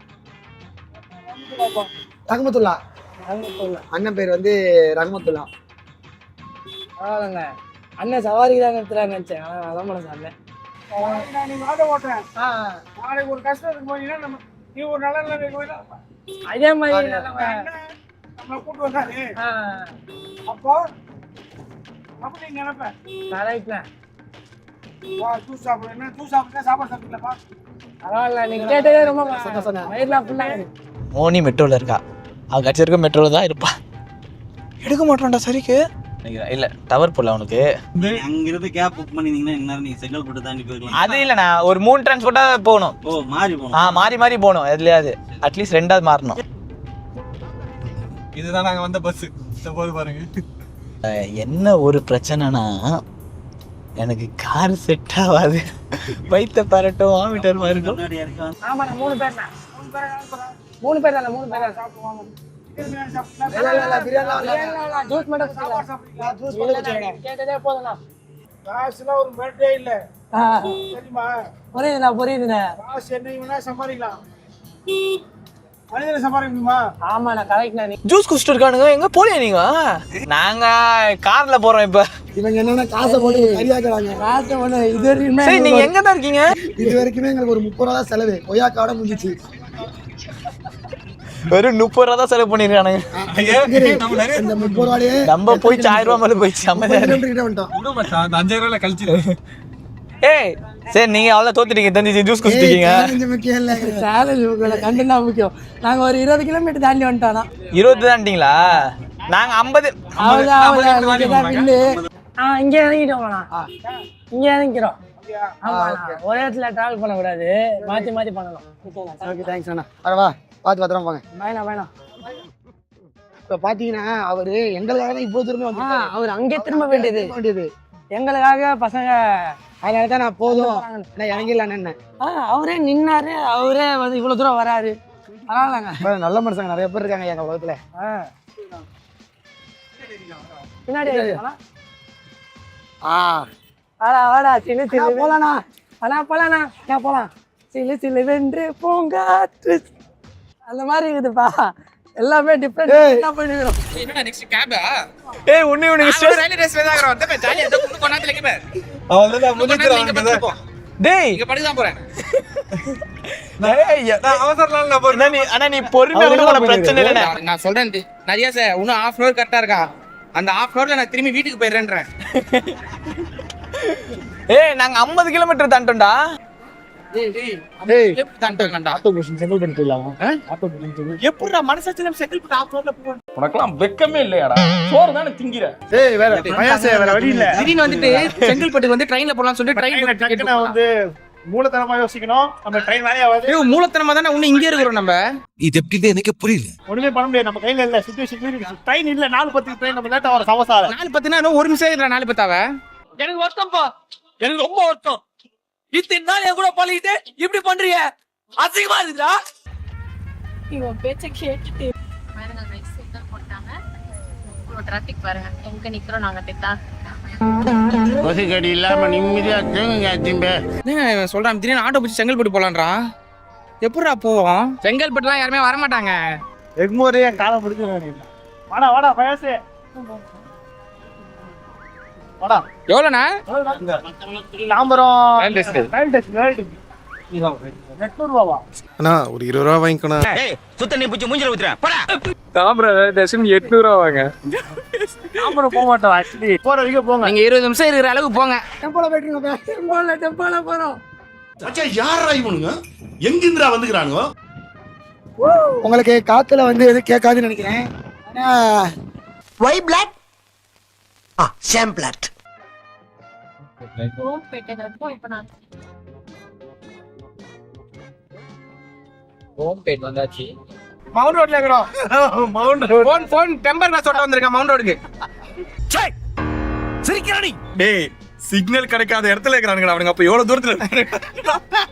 ரஹ்மத்துல்லா. அண்ணன் பேர் வந்து ரஹ்மத்துல்லா. பரவாயில்லங்க, அண்ணன் சவாரிக்கு தான் நிறுத்துறாங்க நினைச்சேன். ஆனால் அதான் மனசு அண்ணன். நீங்க ஆட்டோ ஓட்டுறேன். நாளைக்கு ஒரு கஷ்டம் இருக்கும் போனீங்கன்னா நம்ம நீ ஒரு நல்ல அதே மாதிரி நம்ம கூட்டு வந்தாரு. அப்போ அப்படி நினைப்பேன். கரெக்ட்ல ஜூஸ் சாப்பிடுறேன். ஜூஸ் சாப்பிட்டா சாப்பாடு சாப்பிடலப்பா. பரவாயில்ல, நீங்க கேட்டதே ரொம்ப வயிறுலாம் ஃபுல்லாக. மோனி மெட்ரோவில் இருக்கா, அவள் கட்சி மெட்ரோவில் தான் இருப்பா. எடுக்க மாட்டோம்டா சரிக்கு. இல்ல டவர் போடல அவனுக்கு. அங்கிருந்து கேப் புக் பண்ணிருந்தீங்கன்னா என்ன நீங்க செங்கல்பட்டு தாண்டி போய்க்கலாம். அது இல்லண்ணா, ஒரு 3 டிரான்ஸ்போர்ட்டா போகணும். ஓ மாறி போகணும். மாறி போகணும். எதுலையாவது அட்லீஸ்ட் 2ஆவது மாறணும். இதுதான் நாங்க வந்த பஸ். போது பாருங்க. என்ன ஒரு பிரச்சனைனா, எனக்கு கார் செட் ஆகாது. வைத்த பரட்டும் வாமிட்டர் மாதிரி இருக்கும். ஆமா 3 பேர் தான். 3 பேர் தான். 3 பேர் சாப்பிடுவாங்க. ஜூஸ் மட்டும் கேட்டதே போதும்ண்ணா. காசுலாம் ஒரு மேட்டே இல்ல. சரிம்மா புரியுதுண்ணா. காசு என்ன வேணா சம்பாதிக்கலாம், மனிதனை சம்பாதிக்க முடியுமா? ஆமாண்ணா கரெக்ட்ண்ணா. நீ ஜூஸ் குடிச்சிட்டு இருக்கானுங்க. எங்க போலியா நீங்க? நாங்க கார்ல போறோம். இப்ப இவங்க என்னன்னா காசை போட்டு சரியாக்குறாங்க. காசை ஒண்ணு இது வரைக்குமே. சரி நீங்க எங்க தான் இருக்கீங்க? இது வரைக்குமே எங்களுக்கு ஒரு 30 ரூபா தான் செலவு. கொய்யாக்காவோட முடிஞ்சிச்சு. வெறும் 30 ரூபா தான் செலவு பண்ணிருக்கானுங்க. இந்த 30 ரூபாயே நம்ம போய் 1000 ரூபா மேல போயிடுச்சு. 5000 ரூபாய் கழிச்சு. ஏய் சரி, நீங்க அவ்வளவு தோத்துட்டீங்க. தெரிஞ்சு ஜூஸ் குடிச்சிட்டீங்க. சேலஞ்ச் கண்டுனா முக்கியம். நாங்க ஒரு 20 கிலோமீட்டர் தாண்டி வந்துட்டோம்னா. 20 தாண்டிங்களா? நாங்க 50. இங்க இறங்கிட்டோம்ண்ணா. இங்க இறங்கிக்கிறோம். ஒரே இடத்துல டிராவல் பண்ணக்கூடாது, மாத்தி மாத்தி பண்ணணும். ஓகே தேங்க்ஸ் அண்ணா. வரவா பார்த்து பத்திரமா போங்க. வேணாம். இப்போ பார்த்தீங்கன்னா அவரு எங்களுக்காக தான் இவ்வளோ தூரமே வந்து அவர் அங்கே திரும்ப வேண்டியது. எங்களுக்காக பசங்க அதனால தான் நான் போதும் நான் இறங்கிடலான்னு. அவரே நின்னாரு, அவரே வந்து இவ்வளவு தூரம் வராரு. அதனாலங்க நல்ல மனுஷங்க நிறைய பேர் இருக்காங்க எங்க உலகத்துல. பின்னாடி வாடா சிலு சிலு போலாண்ணா. போலாண்ணா ஏன் போலாம். சிலு சிலு வென்று பூங்காற்று அந்த மாதிரி இருக்குதுப்பா. எல்லாமே டிஃபரெண்ட். என்ன பண்ணிக்கிறோம். என்னடா நெக்ஸ்ட் கேபா? ஏய் உன்னை ரயில்வே ஸ்டேஷன்ல தான் இருக்கறோம். வந்து ஜாலியா இந்த குண்டு கொண்டாத்துல கேப. அவன் தான் முடிஞ்சிரான். டேய் இங்க படுக்க தான் போறேன். நான் அவசரம்லாம் நான் போறேன். அண்ணா நீ பொறுமையா கூட உனக்கு பிரச்சனை இல்ல. நான் சொல்றேன் நிறைய சார் இன்னும் 1/2 hour கரெக்டா இருக்கா. அந்த 1/2 hourல நான் திரும்பி வீட்டுக்கு போயிடுறேன்றேன். ஏய் நாங்க 50 கிலோமீட்டர் தாண்டோம்டா. டேய் தாண்டோம்டா. ஆட்டோ புஷன் செட்டில் பண்ணிடலாமா? ஆட்டோ புஷன் எப்படிடா மனசாட்சியில செட்டில் பண்ண ஆஃப் ரோட்ல போறோம். உனக்கெல்லாம் வெக்கமே இல்லையாடா? சோறு தானே திங்கிற. ஏய் வேற பயாசே வேற வழி இல்ல. திடீர்னு வந்துட்டு செங்கல்பட்டுக்கு வந்து ட்ரெயின்ல போலாம்னு சொல்லி ட்ரெயின் டக்குனு வந்து மூலத்தனமா யோசிக்கணும். நம்ம ட்ரெயின் வேலையா ஆகாது. ஏய் மூலத்தனமா தானே இன்னும் இங்கே இருக்கறோம் நம்ம. இது எப்படி எனக்கு புரியல. ஒண்ணுமே பண்ண முடியாது. நம்ம கையில இல்ல. சிச்சுவேஷன் ட்ரெயின் இல்ல. 4:10 ட்ரெயின் நம்ம லேட்டா வர சமசால. 4:10னா இன்னும் 1 நிமிஷம் இல்ல 4:10ஆவ. எனக்கு வருத்தம்ப்பா. எனக்கு ரொம்ப வருத்தம். இத்தனை நாள் என் கூட பழகிட்டு இப்படி பண்றீங்க. அசிங்கமா இருக்குடா. இவன் பேச்ச கேட்டுட்டு பாருங்க நெக்ஸ்ட் சிக்னல் போட்டாங்க. இவ்வளோ டிராஃபிக் பாருங்க. எங்க நிக்கிறோம் நாங்க திட்டா. கொசுக்கடி இல்லாம நிம்மதியா தூங்குங்க திம்பே. என்ன சொல்றான் திடீர்னு ஆட்டோ பிடிச்சி செங்கல்பட்டு போலான்றான். எப்படிடா போவோம்? செங்கல்பட்டுலாம் யாருமே வர மாட்டாங்க. எக்மோரே என் காலம் முடிஞ்சு. வாடா வாடா பயாசே. வாடா. எவ்வளோண்ணா? நாம்பரம் ரயில் டெஸ்ட். ரயில் டெஸ்ட் 800 ரூபாவா? அண்ணா ஒரு 20 ரூபா வாங்கிக்கணும். சுத்த நீ புடிச்சு மூஞ்சில ஊத்துறேன் போடா. தாம்பரம் ரயில் டெஸ்ட் 800 ரூபா வாங்க. நாம்பரம் போக மாட்டோம் ஆக்சுவலி. போற வரைக்கும் போங்க. நீங்க 20 நிமிஷம் இருக்கிற அளவுக்கு போங்க. டெம்போல போயிட்டுருங்க. டெம்போல போறோம். மச்சான் யாரா இவனுங்க? எங்கிருந்துடா வந்துக்கறானுங்க? உங்களுக்கு காத்துல வந்து எதுவும் கேட்காதுன்னு நினைக்கிறேன். ஆனா ஒய் பிளாக் ஷாம் பிளாக். போயிட்டேன் இப்ப நான் ஹோம்பேட் வந்தாச்சு. மவுண்ட் ரோட்ல இருக்கறோம். Mount road. Phone temper glass ஓட்ட வந்திருக்கேன் மவுண்ட் ரோடுக்கு. சே சிரிக்கறானி. டேய் சிக்னல் கிடைக்காத இடத்துல இருக்கறானுங்க அவனுங்க. அப்ப எவ்வளவு தூரத்துல இருக்காங்க?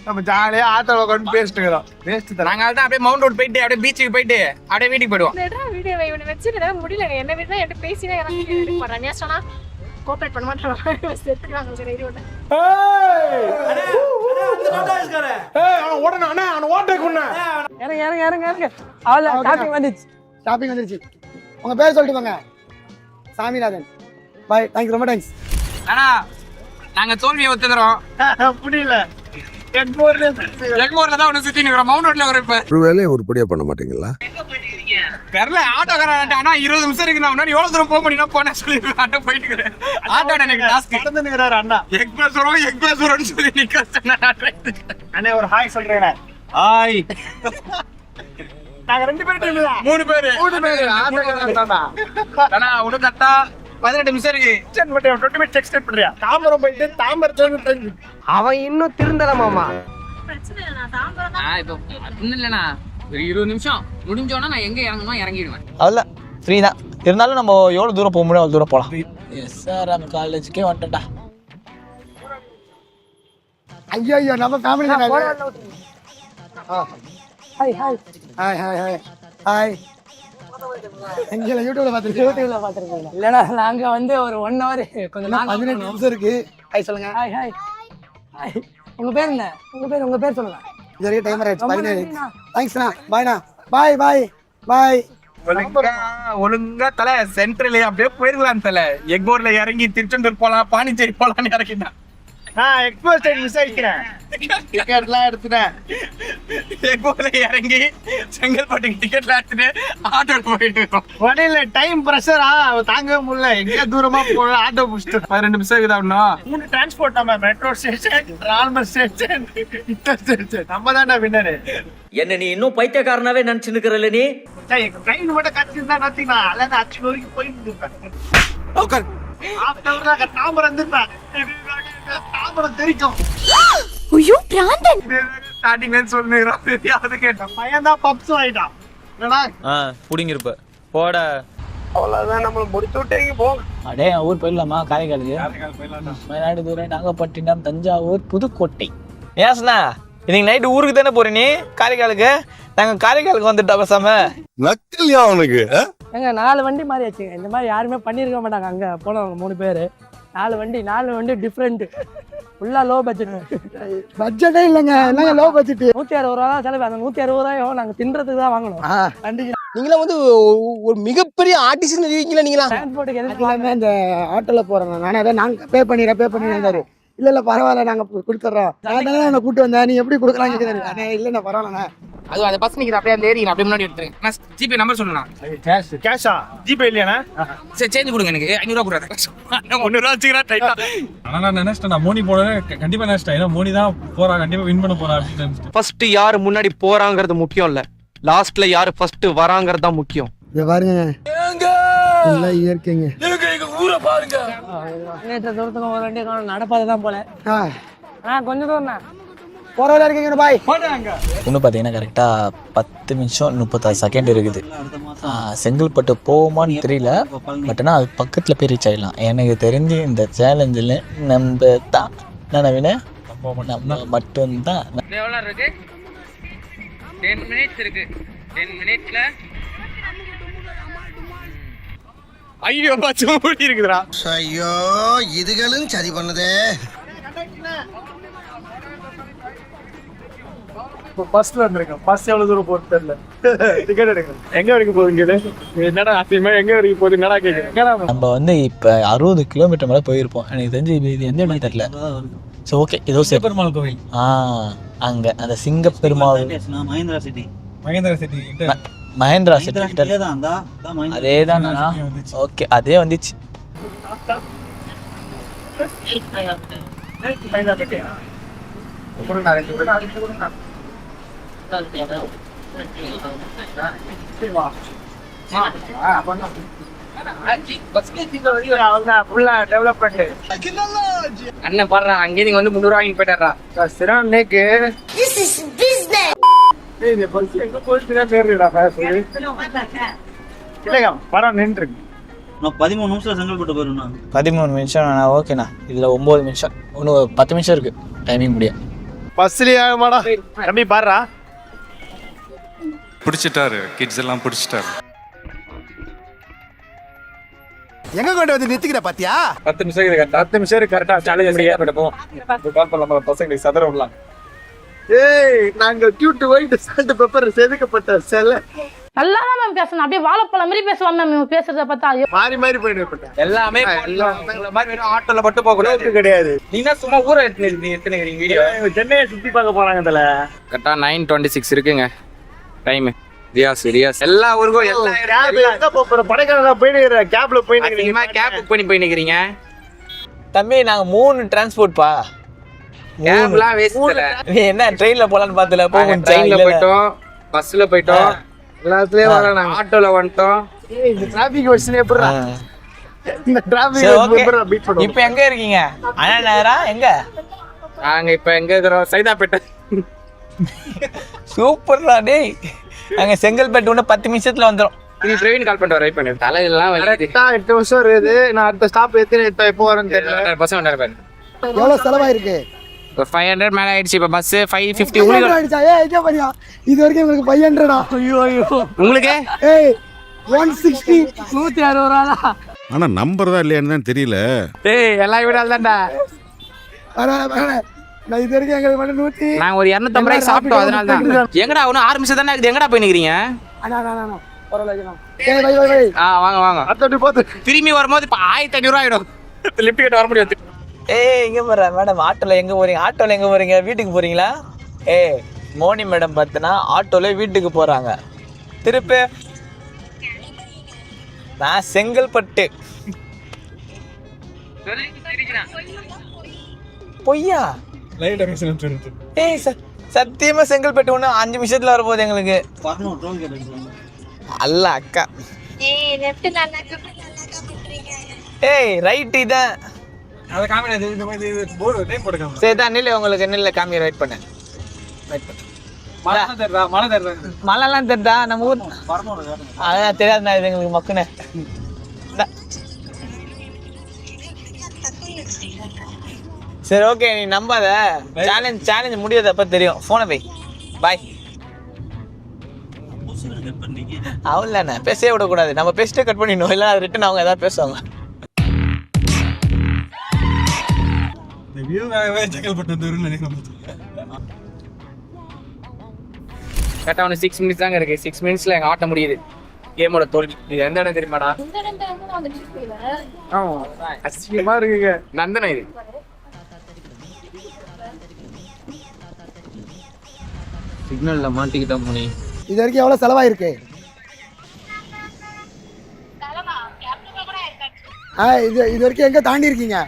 நம்ம ஜாலியா ஆட்டோல கொண்டு பேசிட்டு இருக்கோம். வேஸ்ட் தான். நாங்க தான் அப்படியே மவுண்ட் ரோட் போயிட்டு அப்படியே பீச்சுக்கு போயிட்டு அப்படியே வீட்டுக்கு போயிடுவோம். வீடியோ இவனை வச்சு என்னால முடியல. என்ன வீட்டுல என்கிட்ட பேசினா எனக்கு ரன்யா சொன்னா கோஆபரேட் பண்ண மாட்டாங்க. செத்துறாங்க சரி இது ஒண்ணு. அவன் ஓடனா அண்ணா அவன் ஓட்டை கொன்னா. இறங்க அவள டாப்பிங் வந்துச்சு. ஷாப்பிங் வந்துருச்சு. உங்க பேர் சொல்லிட்டு வாங்க. சாமிநாதன். பை. தேங்க்ஸ் ரொம்ப தேங்க்ஸ். ஆனா நாங்க தோல்வியை ஒத்துக்கிறோம். புரியல. எக்மோர்ல தான் ஒன்று சுத்தி நிக்கிறோம். மவுண்ட் ரோட்ல வர இப்ப ஒரு வேலையை ஒரு படியா பண்ண மாட்டீங்களா? பெறல ஆட்டோக்காரன் ஆனா 20 நிமிஷம் இருக்கு. நான் முன்னாடி எவ்வளவு தூரம் போக முடியும்னா போன சொல்லி ஆட்டோ போயிட்டு இருக்கேன். ஆட்டோட எனக்கு டாஸ்க் நடந்து நிக்கறாரு அண்ணா. எக்ஸ்பிரஸ் வரோம்னு சொல்லி நிக்கறேன். அண்ணே ஒரு ஹாய் சொல்றேனே. ஹாய். நாங்க 2 பேர் டீம்ல 3 பேர் ஆட்டோக்காரன்டா. ஆனா உனக்கு கரெக்டா 18 நிமிஷம் இருக்கு. செக் பண்ணி 20 மினிட் எக்ஸ்டெண்ட் பண்றியா? தாம்பரம் போயிட்டு தாம்பரத்துல இருந்து அவன் இன்னும் திருந்தல மாமா. பிரச்சனை இல்ல. நான் தாம்பரம் தான். இப்போ ஒன்றும் இல்லைண்ணா ஒரு 20 நிமிஷம் முடிஞ்சோன்னா நான் எங்கே இறங்கணும் இறங்கிடுவேன். அதல ஃப்ரீ தான். இருந்தாலும் நம்ம எவ்வளவு தூரம் போக முடியும் அவ்வளவு தூரம் போலாம். எஸ்ஆர்எம் காலேஜ்க்கே வந்துட்டா. ஐயோ நம்ம ஃபேமிலி தானே. Hi hi hi hi hi hi. எங்க யூடியூப்ல பாத்துருக்கீங்க? இல்லடா நாங்க வந்து ஒரு 1 hour கொஞ்சம் 18 நிமிஷம் இருக்கு. ஹாய் சொல்லுங்க. Hi hi hi. உங்க பேர் என்ன? உங்க பேர் சொல்லுங்க. இது வரைக்கும் டைமர் ஆயிடுச்சு 17. தேங்க்ஸ்ண்ணா. பாய்ண்ணா. பாய். ஒழுங்கா தலை சென்ட்ரல் அப்படியே போயிருக்கலாம் தலை. எக்மோர்ல இறங்கி திருச்செந்தூர் போலாம் பாண்டிச்சேரி போலான்னு இறங்கிட்டான். நான் எக்ஸ்பிரஸ் ட்ரெயின் மிஸ் ஆயிக்கிறேன். டிக்கெட்லாம் எடுத்துட்டேன். எக்மோர்ல இறங்கி செங்கல்பட்டுக்கு டிக்கெட்லாம் எடுத்துட்டு ஆட்டோல போயிட்டு இருக்கோம். வண்டியில டைம் பிரஷரா தாங்கவே முடியல. எங்க தூரமா போற ஆட்டோ புடிச்சிட்டு 12 நிமிஷம் இருக்குது அப்படின்னா 3 டிரான்ஸ்போர்ட். நம்ம மெட்ரோ ஸ்டேஷன், ரால்மர் ஸ்டேஷன், ஸ்டேஷன். நம்ம தானே வின்னரு. என்ன நீ இன்னும் பைத்தியக்காரனாவே நினைச்சு நிக்கிறல்ல நீ? ட்ரெயின் மட்டும் கட்டிருந்தா நத்தினா அல்லது அச்சு வரைக்கும் போயிட்டு இருப்பேன். தாம்பரம் இருந்திருப்பேன். தாம்பரம் தெரிக்கும். ஐயோ பிராந்தன் ஸ்டார்டிங்ல சொல்லுறோம். யாவது கேட்டோம். பையன் தான் பப்ஸ் ஆயிட்டான். என்னடா புடிங்க இருப்ப போட அவ்வளவுதான் நம்மள முடிச்சு விட்டீங்க போங்க. அடே ஊர் போயிடலாமா? காரைக்காலுக்கு மயிலாடுதுறை, நாகப்பட்டினம், தஞ்சாவூர், புதுக்கோட்டை. ஏஸ்ண்ணா இன்னைக்கு நைட்டு ஊருக்கு தானே போற நீ? காரைக்காலுக்கு நாங்க காரைக்காலுக்கு வந்துட்டோம் பேசாம. நக்கல்யா அவனுக்கு. எங்க 4 வண்டி மாறியாச்சுங்க. இந்த மாதிரி யாருமே பண்ணியிருக்க மாட்டாங்க. அங்க போனவங்க 3 பேர் 4 வண்டி டிஃப்ரெண்ட். ஃபுல்லா லோ பட்ஜெட். பட்ஜெட்டே இல்லைங்க, என்னங்க லோ பட்ஜெட்? 160 ரூபா தான் செலவு. அந்த 160 ரூபாயும் நாங்க தின்றதுக்கு தான் வாங்கணும். நீங்களாம் வந்து ஒரு மிகப்பெரிய ஆர்டிஸ்ட் இருக்கீங்களா நீங்களா? டிரான்ஸ்போர்ட்டுக்கு எதுக்கு எல்லாமே இந்த ஆட்டோல போறேன் நானே. அதை நாங்க பே பண்ணிடுறாரு. இல்ல பரவாயில்ல நாங்க கொடுத்துட்றோம். நான் தானே என்ன கூட்டு வந்தேன், நீ எப்படி கொடுக்கலாம் கேட்குறாரு. இல்லைண்ணா பரவாயில்லண்ணா. அது அந்த பஸ் நிற்கிற அப்படியே ஏறிங்க, அப்படியே முன்னாடி எடுத்துருங்க. ஜிபே நம்பர் சொல்லணும். கேஷா? ஜிபே இல்லையாண்ணா? சரி சேஞ்ச் கொடுங்க, எனக்கு 500 ரூபா கொடுறாரு. 100 ரூபா வச்சுக்கிறேன் டைட்டா. ஆனா நான் நினைச்சிட்டேன், நான் மோனி போனேன் கண்டிப்பா நினைச்சிட்டேன். ஏன்னா மோனி தான் போறா, கண்டிப்பா வின் பண்ண போறா அப்படின்னு நினைச்சிட்டேன். ஃபர்ஸ்ட் யாரு முன்னாடி போறாங்கிறது முக்கியம் இல்ல, லாஸ்ட்ல யாரு ஃபர்ஸ்ட் வராங்கிறது தான் முக்கியம். இங்க பாருங்க, எல்லாம் இயற்கைங்க. நேற்று தூரத்துக்கு ஒரு வண்டி நடப்பாதை தான் போல. கொஞ்சம் தூரம் தான் போறவங்க இருக்கீங்க பாய். இன்னும் பார்த்தீங்கன்னா கரெக்டாக 10 நிமிஷம் 36 செகண்ட் இருக்குது. செங்கல்பட்டு போவோமான்னு தெரியல, பட் ஆனால் அது பக்கத்தில் போய் ரீச் ஆகிடலாம். எனக்கு தெரிஞ்சு இந்த சேலஞ்சில் நம்ம தான் நினைவின நம்ம மட்டும்தான். எவ்வளோ இருக்கு? 10 மினிட்ஸ் இருக்கு. 10 மினிட்ஸ்ல ஐயோ பச்சை மூடி இருக்குதுடா. ஐயோ இதுகளும் சரி பண்ணுதே. பஸ்ல இருந்திருக்கேன். பஸ் எவ்வளவு தூரம் போறது தெரியல. டிக்கெட் எடுக்கணும். எங்க வரைக்கும் போகுது? என்னடா ஆசியமா எங்க வரைக்கும் போகுது? என்னடா கேக்குறேன். நம்ம வந்து இப்போ 60 கிலோமீட்டர் மேலே போயிருப்போம். எனக்கு தெரிஞ்சு இது எந்த இடம் தெரியல. ஸோ ஓகே, ஏதோ பெருமாள் கோவில். அங்க அந்த சிங்க பெருமாள் மகேந்திரா சிட்டி. மகேந்திரா சிட்டி அதே தான். ஓகே, அதே வந்துச்சு. அண்ணன் பாடுறா, அங்கே நீங்க வந்து 300 ரூபா வாங்கி போயிட்டாரா. நான் 13 நிமிஷம் செங்கல்பட்டு போயிருந்தா. 13 நிமிஷம் ஓகேண்ணா. இதுல 9 நிமிஷம், இன்னும் 10 நிமிஷம் இருக்கு டைமிங் முடிய. பஸ்லயே ஆகமாடா தம்பி பாடுறா. பிடிச்சிட்டாரு, கிட்ஸ் எல்லாம் பிடிச்சிட்டாரு. எங்க கொண்டு வந்து நிறுத்திக்கிற பாத்தியா? 10 நிமிஷம் இருக்கு. 10 நிமிஷம் இருக்கு கரெக்டா. சேலஞ்ச் முடிய போ. கால் பண்ணலாம் பசங்களுக்கு சதற விடலாம். ஏய் நாங்க கியூட் ஒயிட் சால்ட் பெப்பர் செதுக்கப்பட்ட செல்ல. நல்லா தான் மேம் பேசணும். அப்படியே வாழைப்பழம் மாதிரி பேசுவாங்க மேம். இவங்க பேசுறத பார்த்தா மாறி மாறி போயிட்டு எல்லாமே உங்களை மாதிரி வெறும் ஆட்டோல மட்டும் போக கூடாது. கிடையாது. நீங்க சும்மா ஊரை எடுத்துனீங்க வீடியோ. சென்னையை சுத்தி பார்க்க போறாங்க. இதுல கரெக்டா 9:26 இருக்குங்க டைம். ரியாஸ் எல்லா ஊருக்கும் எல்லா படைக்கால போயிட்டு கேப்ல போயிட்டு கேப் புக் பண்ணி போய் நிக்கிறீங்க. தம்பி நாங்க 3 டிரான்ஸ்போர்ட்பா. கேப்லாம் வேஸ்ட்ல. நீ என்ன ட்ரெயின்ல போலான்னு பார்த்தல? போகும். ட்ரெயின்ல போய்ட்டோம், பஸ்ல போய்ட்டோம், எல்லாத்துலயும் வரல. ஆட்டோல வந்துட்டோம். இந்த டிராபிக் வச்சுனே எப்பறா? இந்த டிராபிக் எப்பறா பீட் பண்ணுவோம்? இப்போ எங்க இருக்கீங்க? அண்ணா நகரா எங்க? நாங்க இப்போ எங்க இருக்கோம்? சைதாப்பேட்டை. சூப்பர்டா டேய். நாங்க செங்கல்பட்டு இன்னும் 10 நிமிஷத்துல வந்துரும். நீ பிரவீன் கால் பண்ணிட்டு வெயிட் பண்ணு. தலையெல்லாம் வலிக்குது. கரெக்ட்டா 8 நிமிஷம் இருக்குது. நான் அடுத்த ஸ்டாப் எப்போ வரேன்னு தெரியல. பஸ் வந்தாரு பாரு. எவ்வளவு செலவாயிருக்கு? 500 மேல ஆயிடுச்சு. இப்ப பஸ் 550 உங்களுக்கு ஆயிடுச்சா? ஏய் இங்க பாரியா, இது வரைக்கும் உங்களுக்கு 500டா. ஐயோ உங்களுக்கு ஏய் 160 160 ரூபா தான். ஆனா நம்பர் தான் இல்லையான்னு தான் தெரியல. டேய் எல்லாம் விடால தான்டா. நான் இது வரைக்கும் எங்களுக்கு மட்டும் 100. நான் ஒரு 250 ரூபாய் சாப்பிட்டோம், அதனால தான். எங்கடா இன்னும் 6 நிமிஷம் தானே இருக்குது. எங்கடா போய் நிக்கிறீங்க? அண்ணா பரவாயில்லை. ஏய் வை வாங்க அத்தடி போடு. திரும்பி வரும்போது 1500 ரூபாய் ஆயிடும். லிஃப்ட் கிட்ட வர முடியாது. ஏய் இங்க பாரு மேடம், ஆட்டோல எங்க போறீங்க? ஆட்டோல எங்க போறீங்க? வீட்டுக்கு போறீங்களா? ஏய் மோனி மேடம் பார்த்தனா ஆட்டோல வீட்டுக்கு போறாங்க. திருப்பி நான் செங்கல்பட்டு. பொய்யா? லைவ் டெமோன்ஸ்ட்ரேஷன் சொல்லுது. ஏய் சத்தியமா செங்கல்பட்டு ஒண்ணு 5 நிமிஷத்துல வர போகுது எங்களுக்கு. அல்ல அக்கா. ஏய் லெஃப்ட் நல்லா ஏய் ரைட் இதான். அத காமிடா. இந்த மாதிரி போர்டு டைம் போடுங்க. சரி தான் நில்ல, உங்களுக்கு நில்ல காமிய வெயிட் பண்ணு. மலை தெரியுதா? மலைலாம் தெரியுதா? நம்ம ஊர் அதான் தெரியாதுண்ணா, இது எங்களுக்கு மக்குனே. சரி ஓகே, நீ நம்பாத. சேலஞ்ச் முடியாதப்ப தெரியும். ஃபோனை போய் பாய். அவ்வளோண்ணே, பேசவே விடக்கூடாது. நம்ம பேசிட்டே கட் பண்ணிடணும், இல்லை அது ரிட்டன் அவங்க ஏதாவது பேசுவாங்க. இந்த வியூவாகவே செங்கல்பட்டு வந்துருன்னு நினைக்கிறேன். கரெக்டாக ஒன்று 6 minutes தாங்க இருக்கு. 6 minutesல எங்கள் ஆட்ட முடியுது. கேமோட தோல்வி. இது எந்த இடம் தெரியுமாடா? அசிங்கமா இருக்குங்க. நந்தனம் இது. சிக்னல்ல மாட்டிக்கிட்டோம் முனி. இது வரைக்கும் எவ்வளவு செலவாயிருக்கு? இது வரைக்கும் எங்க தாண்டி இருக்கீங்க?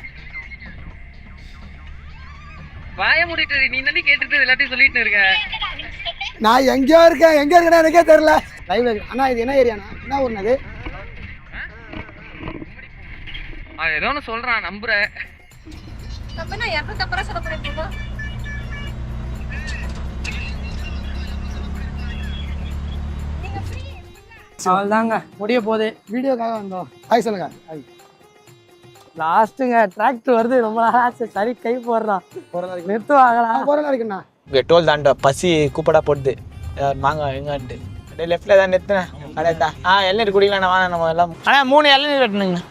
வாய மூடிட்டு நீ தானே கேட்டுட்டு எல்லாத்தையும் சொல்லிட்டு இருக்க. நான் எங்கேயோ இருக்கேன், எங்க இருக்கேன்னு எனக்கே தெரியல. லைவ்ல அண்ணா, இது என்ன ஏரியாண்ணா? என்ன ஊர்னது? ஏதோ ஒன்று சொல்றான், நம்புறேன். அவ்வளோதாங்க, முடிய போகுது. வீடியோக்காக வந்தோம். ஹாய் சொல்லுங்க. ஹாய். லாஸ்ட்டுங்க, டிராக்டர் வருது. ரொம்ப நாளாச்சு. சரி கை போடுறான். நிறுத்துவாங்களா? போகிற நாளைக்குண்ணா இங்கே டோல் தாண்டா, பசி கூப்படா போடுது. வாங்க எங்கான்ட்டு அப்படியே லெஃப்டில் தான் நிறுத்தினேன். அடையதா இளநீர் குடிக்கலாம். வாங்க நம்ம எல்லாம். ஆனால் 3 இளநீர் வெட்டணுங்கண்ணா.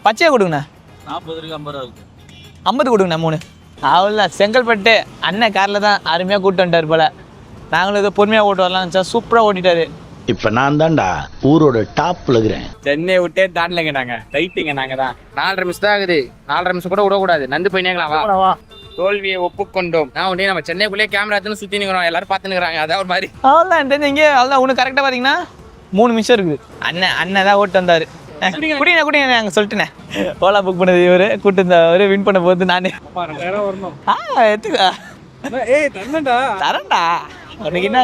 பச்சையாக கொடுங்கண்ணா. 40 50 ரூபா. 50 கொடுங்கண்ணா 3. அவ்வளோதான். செங்கல்பட்டு அண்ணன் காரில் தான் அருமையாக கூப்பிட்டு வந்துட்டார் போல். நாங்களும் ஏதோ பொறுமையாக ஓட்டு வரலாம்னு நினச்சா சூப்பராக ஓட்டிட்டாரு. இப்ப நான் தான்டா ஊரோட டாப்ல இருக்கிறேன். சென்னை விட்டே தாண்டலைங்க நாங்க. ரைட்டிங்க நாங்க தான். 4.5 நிமிஷம் தான் ஆகுது. 4.5 நிமிஷம் கூட விடக்கூடாது. நந்து போயினேங்களா? வா. தோல்வியை ஒப்புக்கொண்டோம். நான் உடனே நம்ம சென்னைக்குள்ளே கேமரா எடுத்துன்னு சுற்றி நிற்கிறோம். எல்லாரும் பார்த்துன்னு அதான் ஒரு மாதிரி. அவ்வளோதான் தெரிஞ்சு இங்கே. அவ்வளோதான். ஒன்று கரெக்டாக பார்த்தீங்கன்னா 3 நிமிஷம் இருக்குது. அண்ணன் தான் ஓட்டு வந்தார். குடிங்க நாங்கள் சொல்லிட்டேனே. ஓலா புக் பண்ணது இவர், கூட்டு இருந்தார். வின் பண்ண போது நானே. வரணும். எடுத்துக்கா. ஏய் தரேன்டா. தரேன்டா. உனக்கு என்ன?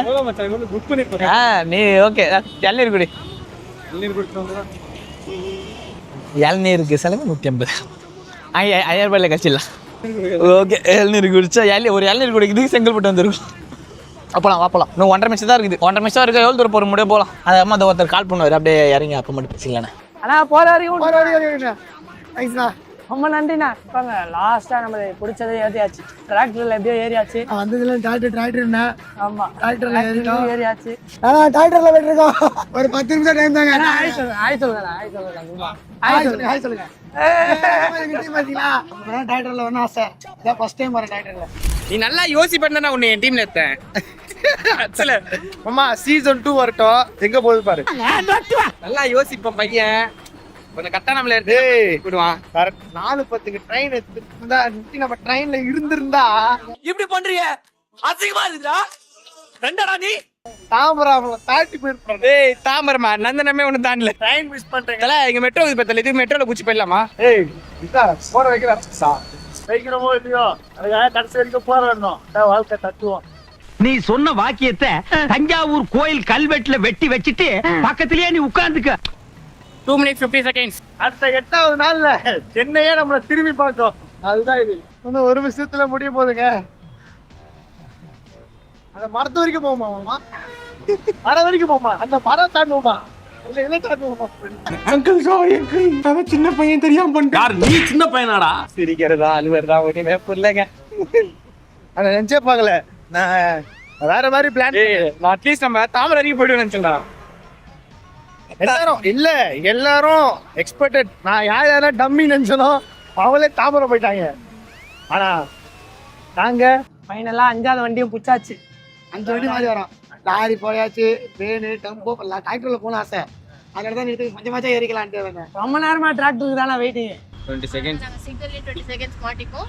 புக் பண்ணிருப்பேன். நீ ஓகே. இளநீர் குடி. இளநீர் குடிச்சு இளநீருக்கு செலவு 150. 5000 ரூபாயில் கழிச்சிடலாம். ஓகே. இளநீர் குடிச்சா ஒரு இளநீர் குடிக்கிறதுக்கு செங்கல்பட்டு வந்துருக்கும். அப்போலாம் வாப்பலாம். இன்னும் 1.5 நிமிஷம் தான் இருக்குது. 1.5 நிமிஷம் இருக்குது. எவ்வளோ தூரம் போகிற முடியும் போகலாம். அது அம்மா அந்த ஒருத்தர் கால் பண்ணுவார். அப்படியே இறங்கி அப்போ மட்டும் பேசிக்கலாண்ணே. ஆனால் போகிற வரைக்கும் தேங்க்ஸ்ண்ணா. ரொம்ப நன்றிண்ணா. இப்போங்க லாஸ்ட்டாக நம்மளுக்கு பிடிச்சதை ஏறியாச்சு. டிராக்டரில் எப்படியோ ஏறியாச்சு. வந்ததுல டிராக்டர்ண்ணா. ஆமாம், டிராக்டர்ல ஏறியாச்சு. டிராக்டர்ல போயிட்டுருக்கோம். ஒரு 10 நிமிஷம் டைம் தாங்க. ஆய் சொல்லுங்க. ஹாய் சொல்லுங்க. பாத்தீங்களா? டிராக்டர்ல வரணும் ஆசை. இதான் ஃபர்ஸ்ட் டைம் வரேன் டிராக்டர்ல. நீ நல்லா யோசிப்பா உன்னை என் டீம்ல எடுத்தேன். அம்மா சீசன் 2 வரட்டும். எங்க போகுது பாரு. நல்லா யோசிப்போம் பையன். கொஞ்சம் கரெக்டா நம்மள விடுவான். 4:10க்கு ட்ரெயின் எடுத்துருந்தா நம்ம ட்ரெயின்ல இருந்திருந்தா இப்படி பண்றீங்க? அசிங்கமா இருக்குடா. ரெண்டடா நீ தாம்பரம் தாண்டி போயிருப்போம். ஏய் தாம்பரமா நந்தனமே ஒண்ணு தாண்டல. ட்ரெயின் மிஸ் பண்றீங்களா? இங்க மெட்ரோ இது பத்தல. இது மெட்ரோல குச்சி போயிடலாமா? ஏய் இதா போற வைக்கிறோமோ இல்லையோ, அதுக்காக கடைசி வரைக்கும் போற வரணும். வாழ்க்கை தத்துவம். நீ சொன்ன வாக்கியத்தை தஞ்சாவூர் கோயில் கல்வெட்டுல வெட்டி வச்சிட்டு பக்கத்திலேயே நீ உட்கார்ந்துக்க. 2 minutes 50 seconds. அடுத்த 8வது நாள்ல சென்னையே நம்மள திரும்பி பார்த்தோம். அதுதான் இது. இன்னும் 1 நிமிஷத்துல முடிய போகுதுங்க. அந்த மரத்து வரைக்கும் போகுமா? மரம் வரைக்கும் போமா? அந்த மரம் தாண்டுவோமா? இல்ல தாண்டுவோமா? Uncle sorry uncle. அவன் சின்ன பையன் தெரியாம பண்ணிட்டான். நீ சின்ன பையனாடா? சிரிக்கிறதா அழுவறதா ஒண்ணுமே புரியலங்க. அதை நினைச்சே பார்க்கல. நான் வேற மாதிரி பிளான். நான் அட்லீஸ்ட் நம்ம தாமரை வரைக்கும் போயிடுவேன் நினைச்சேன்டா. எல்லாரும் எக்ஸ்பெக்டட். நான் யாரெல்லாம் டம்மி நினைச்சனோ அவளே தாமரை போயிட்டாங்க. ஆனா நாங்க ஃபைனலாக 5வது வண்டியும் புச்சாச்சு. 5 வண்டி மாதிரி வரோம். லாரி போயாச்சு, ட்ரெயின், டெம்போ, டிராக்டர்ல போன ஆசை. அதனால தான் நிறுத்தி கொஞ்சமாச்சா ஏறிக்கலான்ட்டு வந்தேன். ரொம்ப நேரமா டிராக்டருக்கு தானே வெயிட்டிங். 20 seconds. சிக்னல்ல 20 seconds மாட்டிக்கும்.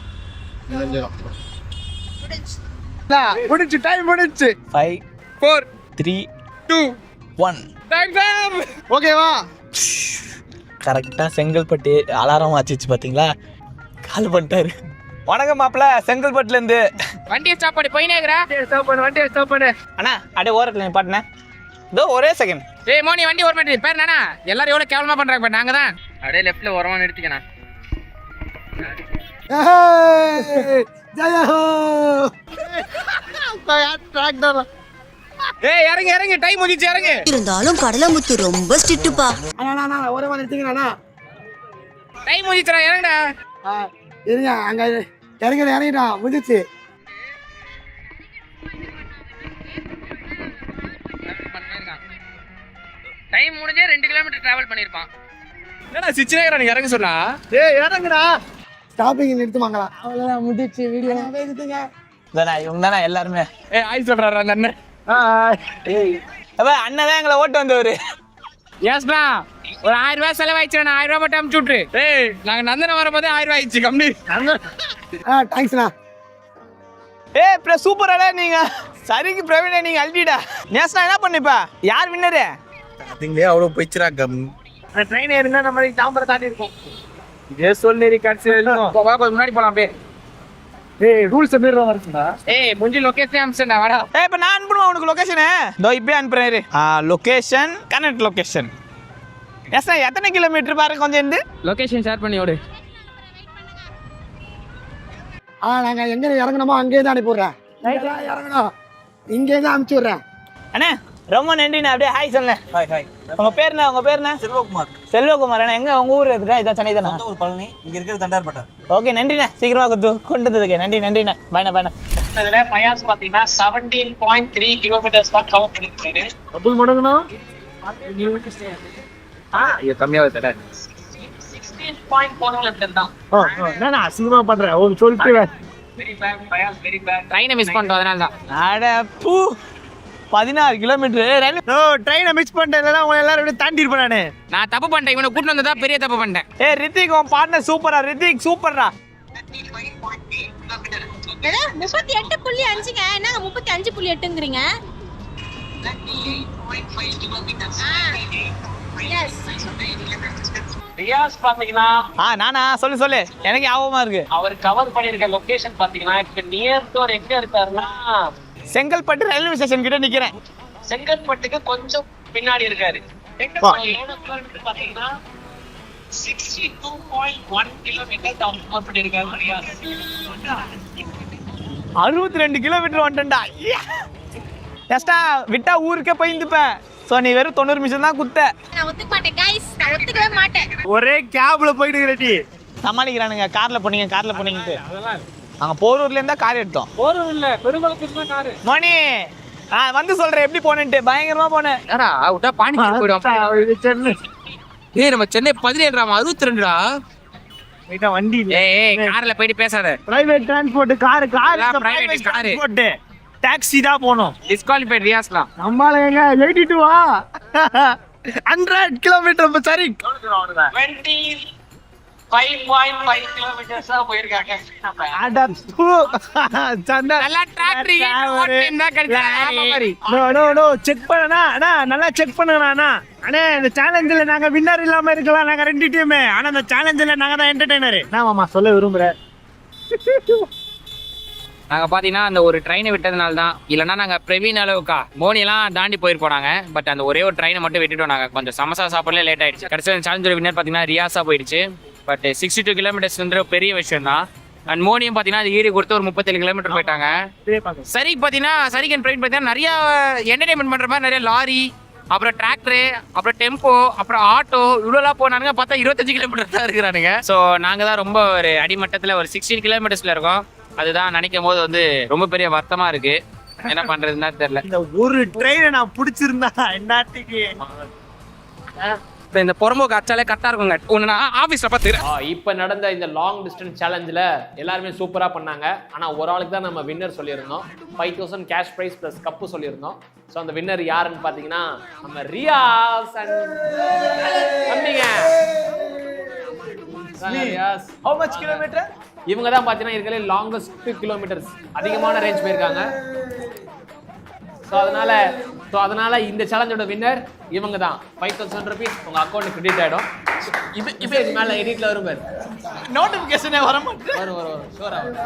முடிச்சு டைம் முடிச்சு. 5 4 3 2 1. டைம். ஓகேவா? கரெக்டாக செங்கல்பட்டு அலாரம் ஆச்சிச்சு பார்த்தீங்களா? கால் பண்ணிட்டாரு. வணக்கம் மாப்பிள்ள, செங்கல்பட்டுலேருந்து. வண்டியை ஸ்டாப் பண்ணி போயினேங்கறா. வண்டியை ஸ்டாப் பண்ணு. அண்ணா அப்படியே ஓரத்தில் நிப்பாட்டினேன். இதோ ஒரே செகண்ட். ஏய் மோனி வண்டி ஓர மாட்டேங்குது. பேர் நானா? எல்லாரும் எவ்வளவு கேவலமா பண்றாங்க பாரு. நாங்க தான் அப்படியே லெஃப்ட்ல ஓரமா நிறுத்திக்கணா. ஜெயஹோ. டிராக்டர். ஏய் இறங்கு டைம் முடிஞ்சு இறங்கு. இருந்தாலும் கடலமுத்து ரொம்ப ஸ்ட்ரிக்ட்பா. அண்ணா ஒரே மாதிரி நிறுத்திங்கண்ணா. டைம் முடிஞ்சுடா இறங்குடா. இருங்க அங்க இறங்கிட்டான் முடிச்சு. டைம் முடிஞ்சே 2 கிலோமீட்டர் டிராவல் பண்ணிருப்பான். என்னடா சிச்சினேகரா நீ இறங்க சொன்னா? டேய் இறங்குடா. ஸ்டாப்பிங் நிறுத்துவாங்களா? அவ்வளவுதான் முடிச்சு வீடியோ எடுத்துங்க. இவங்க தானே எல்லாருமே. ஆய் சொல்றாரு அந்த அண்ணன். அண்ணன் தான் எங்களை ஓட்டு வந்தவரு. ஏஸ்னா ஒரு 1000 ரூபாய் செலவாயிடுச்சு, 1000 ரூபாய் மட்டும் அமுச்சு விட்டுரு. ஏய் நாங்க நந்தனம் வரும்போது 1000 ரூபாய் ஆயிடுச்சு கம்மி. தேங்க்ஸ்ண்ணா. சூப்பராடா நீங்க. சரிக்கு பிரவீனா நீங்க அல்டிடா. நேஸ்னா என்ன பண்ணிப்பா? யார் வின்னரு? அதுங்களே அவ்வளவு போயிச்சுரா கம். அந்த ட்ரெயின் ஏறினா நம்ம தாம்பரம் தாண்டி இருக்கோம். இதே சொல்லி கடைசி கொஞ்சம் முன்னாடி போலாம் அப்படியே. ஏய் ரூல்ஸ் மீறற வருதுடா. ஏய் முஞ்சி லொகேஷன் அம்சன்டா வாடா. இப்ப நான் அனுப்புறேன் உனக்கு லொகேஷன். இதோ இப்பவே அனுப்புறேன். Location connect location. நேஸ்னா எத்தனை கிலோமீட்டர் பாருங்க கொஞ்சம் இருந்து. லொகேஷன் ஷேர் பண்ணி ஓடு. நாங்க எங்க இறங்கணுமோ அங்கேயே தான் அனுப்பிடுறேன். இறங்கணும் இங்கே தான் அனுப்பிச்சு விடுறேன். அண்ணே ரொம்ப நன்றிண்ணே. அப்படியே ஹாய் சொல்லேன். ஹாய். உங்க பேர் என்ன? செல்வகுமார். செல்வகுமார். எங்க உங்க ஊர் இருக்கா? இதான் சென்னை தானே? ஒரு பழனி. இங்க இருக்கிறது தண்டார்பட்டா. ஓகே நன்றிண்ணே. சீக்கிரமா கொண்டு வந்ததுக்கு நன்றிண்ணே. பாய்ண்ணே. இதுல பயாஸ் பாத்தீங்கன்னா 17.3 கிலோமீட்டர்ஸ் தான் கவர் பண்ணிருக்காரு. டபுள் மடங்குனா இது கம்மியாவே தர. 16.4 கிலோமீட்டர் தான். நான் அசிங்கமா பண்றேன். ஒரு சொல்லிட்டு very bad bias, very bad. ட்ரெயினை மிஸ் பண்ணிட்டோம் அதனால தான். அட பூ 16 கிலோமீட்டர். ட்ரெயினை மிஸ் பண்ணிட்டேன். உங்களை எல்லாரும் தாண்டி இருப்பேன் நானு. நான் தப்பு பண்ணிட்டேன். இவனை கூட்டு வந்ததா பெரிய தப்பு பண்ணிட்டேன். ரித்திக் உன் பார்ட்னர் சூப்பரா. ரித்திக் சூப்பர்ரா. 38.5ங்க. என்னங்க 35.8ங்கறீங்க? ரியாஸ் பாத்தீங்கன்னா நானா சொல்லு எனக்கு ஞாபகமா இருக்கு. அவர் கவர் பண்ணிருக்க லொகேஷன் பாத்தீங்கன்னா இப்ப நியர் டு எங்க இருக்காருன்னா செங்கல்பட்டு ரயில்வே ஸ்டேஷன் கிட்ட நிக்கிறேன். செங்கல்பட்டுக்கு கொஞ்சம் பின்னாடி இருக்காரு. பாத்தீங்கன்னா 62.1 கிலோமீட்டர் கவர் பண்ணிருக்காரு ரியாஸ். 62 கிலோமீட்டர் வந்துட்டா. ஜஸ்டா விட்டா ஊருக்கே போயிருந்துப்பேன். சோ நீ வெறும் 90 நிமிஷம் தான் குத்த. நான் ஒத்துக்க மாட்டேன் गाइस. நான் ஒத்துக்கவே மாட்டேன். ஒரே கேப்ல போயிட்டு ரெடி சமாளிக்கிறானுங்க. கார்ல போனீங்கட்டு அங்க போரூர்ல இருந்தா கார் எடுத்தோம். போறோம் இல்ல பெருமளத்துக்கு தான் கார். மணி வந்து சொல்றேன் எப்படி போனேன்ட்டு. பயங்கரமா போனேன். ஏடா விட்டா பானி போய்டும். ஏய் நம்ம சென்னை 17 62டா. வீட்டா வண்டி இல்ல. ஏய் கார்ல போய் பேசாத. Private transport car private car. Taxi தான் போணும். டிஸ்குவாலிஃபைட் ரியாஸ்லாம். நம்மால எங்க 82 100 கிலோமீட்டர் சரி 25.5 கிலோமீட்டர்ஸ் போயிருக்காங்க. நல்லா டிராக்டர் ஓட்டினா கரெக்ட்டா மாதிரி. நோ செக் பண்ணனா அண்ணா நல்லா செக் பண்ணுங்கண்ணா. அண்ணே இந்த சேலஞ்சில் நாங்க வின்னர் இல்லாம இருக்கலாம். நாங்க 2 டீம். ஆனா இந்த சேலஞ்சில் நாங்க தான் என்டர்டெய்னர். நான் மாமா சொல்ல விரும்புறேன். நாங்க பாத்தீங்கன்னா அந்த ஒரு ட்ரெயினை விட்டதுனால தான். இல்லைன்னா நாங்க பிரவீன் அளவுக்கா மோனியெல்லாம் தாண்டி போயிருப்போம் நாங்க. பட் அந்த ஒரே ஒரு ட்ரெயினை மட்டும் விட்டுட்டோம். நாங்க கொஞ்சம் சமோசா சாப்பிடல லேட் ஆயிடுச்சு. கடைசியில் சேலஞ்சோட வின்னர் பாத்தீங்கன்னா ரியாஸா போயிடுச்சு. பட் 62 கிலோமீட்டர்ஸ்ன்ற பெரிய விஷயம் தான். அண்ட் மோனியும் பாத்தீங்கன்னா அது ஏறி கொடுத்து ஒரு 37 கிலோமீட்டர் போயிட்டாங்க. சரிக்கு பாத்தீங்கன்னா சரிக்கு அண்ட் ட்ரெயின் பாத்தீங்கன்னா நிறைய என்டர்டைன்மெண்ட் பண்ற மாதிரி நிறைய லாரி, அப்புறம் டிராக்டரு, அப்புறம் டெம்போ, அப்புறம் ஆட்டோ இவ்வளோலாம் போனானுங்க. பார்த்தா 25 கிலோமீட்டர் தான் இருக்கிறானுங்க. ஸோ நாங்கள் தான் ரொம்ப ஒரு அடிமட்டத்தில் ஒரு 16 கிலோமீட்டர்ஸ்ல இருக்கோம். அதுதான் நினைக்கும் போது வந்து ரொம்ப பெரிய வருத்தமா இருக்கு. என்ன பண்றதுன்னு தான் தெரியல. இந்த ஒரு ட்ரெயினை நான் பிடிச்சிருந்தா என்னத்துக்கு இந்த புறம்போக்கு அச்சாலே கரெக்டாக இருக்குங்க. ஒன்று நான் ஆஃபீஸில் பார்த்துக்கிறேன். இப்போ நடந்த இந்த லாங் டிஸ்டன்ஸ் சேலஞ்சில் எல்லாருமே சூப்பராக பண்ணாங்க. ஆனால் ஒரு ஆளுக்கு தான் நம்ம வின்னர் சொல்லியிருந்தோம். 5000 கேஷ் ப்ரைஸ் ப்ளஸ் கப்பு சொல்லியிருந்தோம். ஸோ அந்த வின்னர் யாருன்னு பார்த்தீங்கன்னா நம்ம ரியாஸ் அண்ட் தம்பிங்க. Riyaz how much kilometer? இவங்க தான் பார்த்தீங்கன்னா இருக்கிற லாங்கஸ்ட் கிலோமீட்டர்ஸ் அதிகமான ரேஞ்ச் போயிருக்காங்க. ஸோ அதனால இந்த சேலஞ்சோட வின்னர் இவங்க தான். 5000 rupees உங்க அக்கௌண்ட் கிரெடிட் ஆயிடும். இப்போ இது மேல எடிட்ல வரும் பாரு. நோட்டிபிகேஷனே வர மாட்டேங்குது. வரும் ஷூரா வரும்.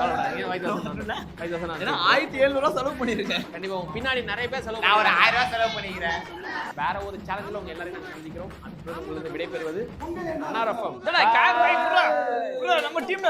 5000 ஏன்னா 1700 செலவு பண்ணிருக்கேன். கண்டிப்பா பின்னாடி நிறைய பேர் செலவு. நான் ஒரு 1000 ரூபாய் செலவு பண்ணிக்கிறேன். வேற ஒரு சேலஞ்சில் உங்க எல்லாரையும் சந்திக்கிறோம். அதுக்கு உங்களுக்கு விடைபெறுவது அனாரஃபம். நம்ம டீம்ல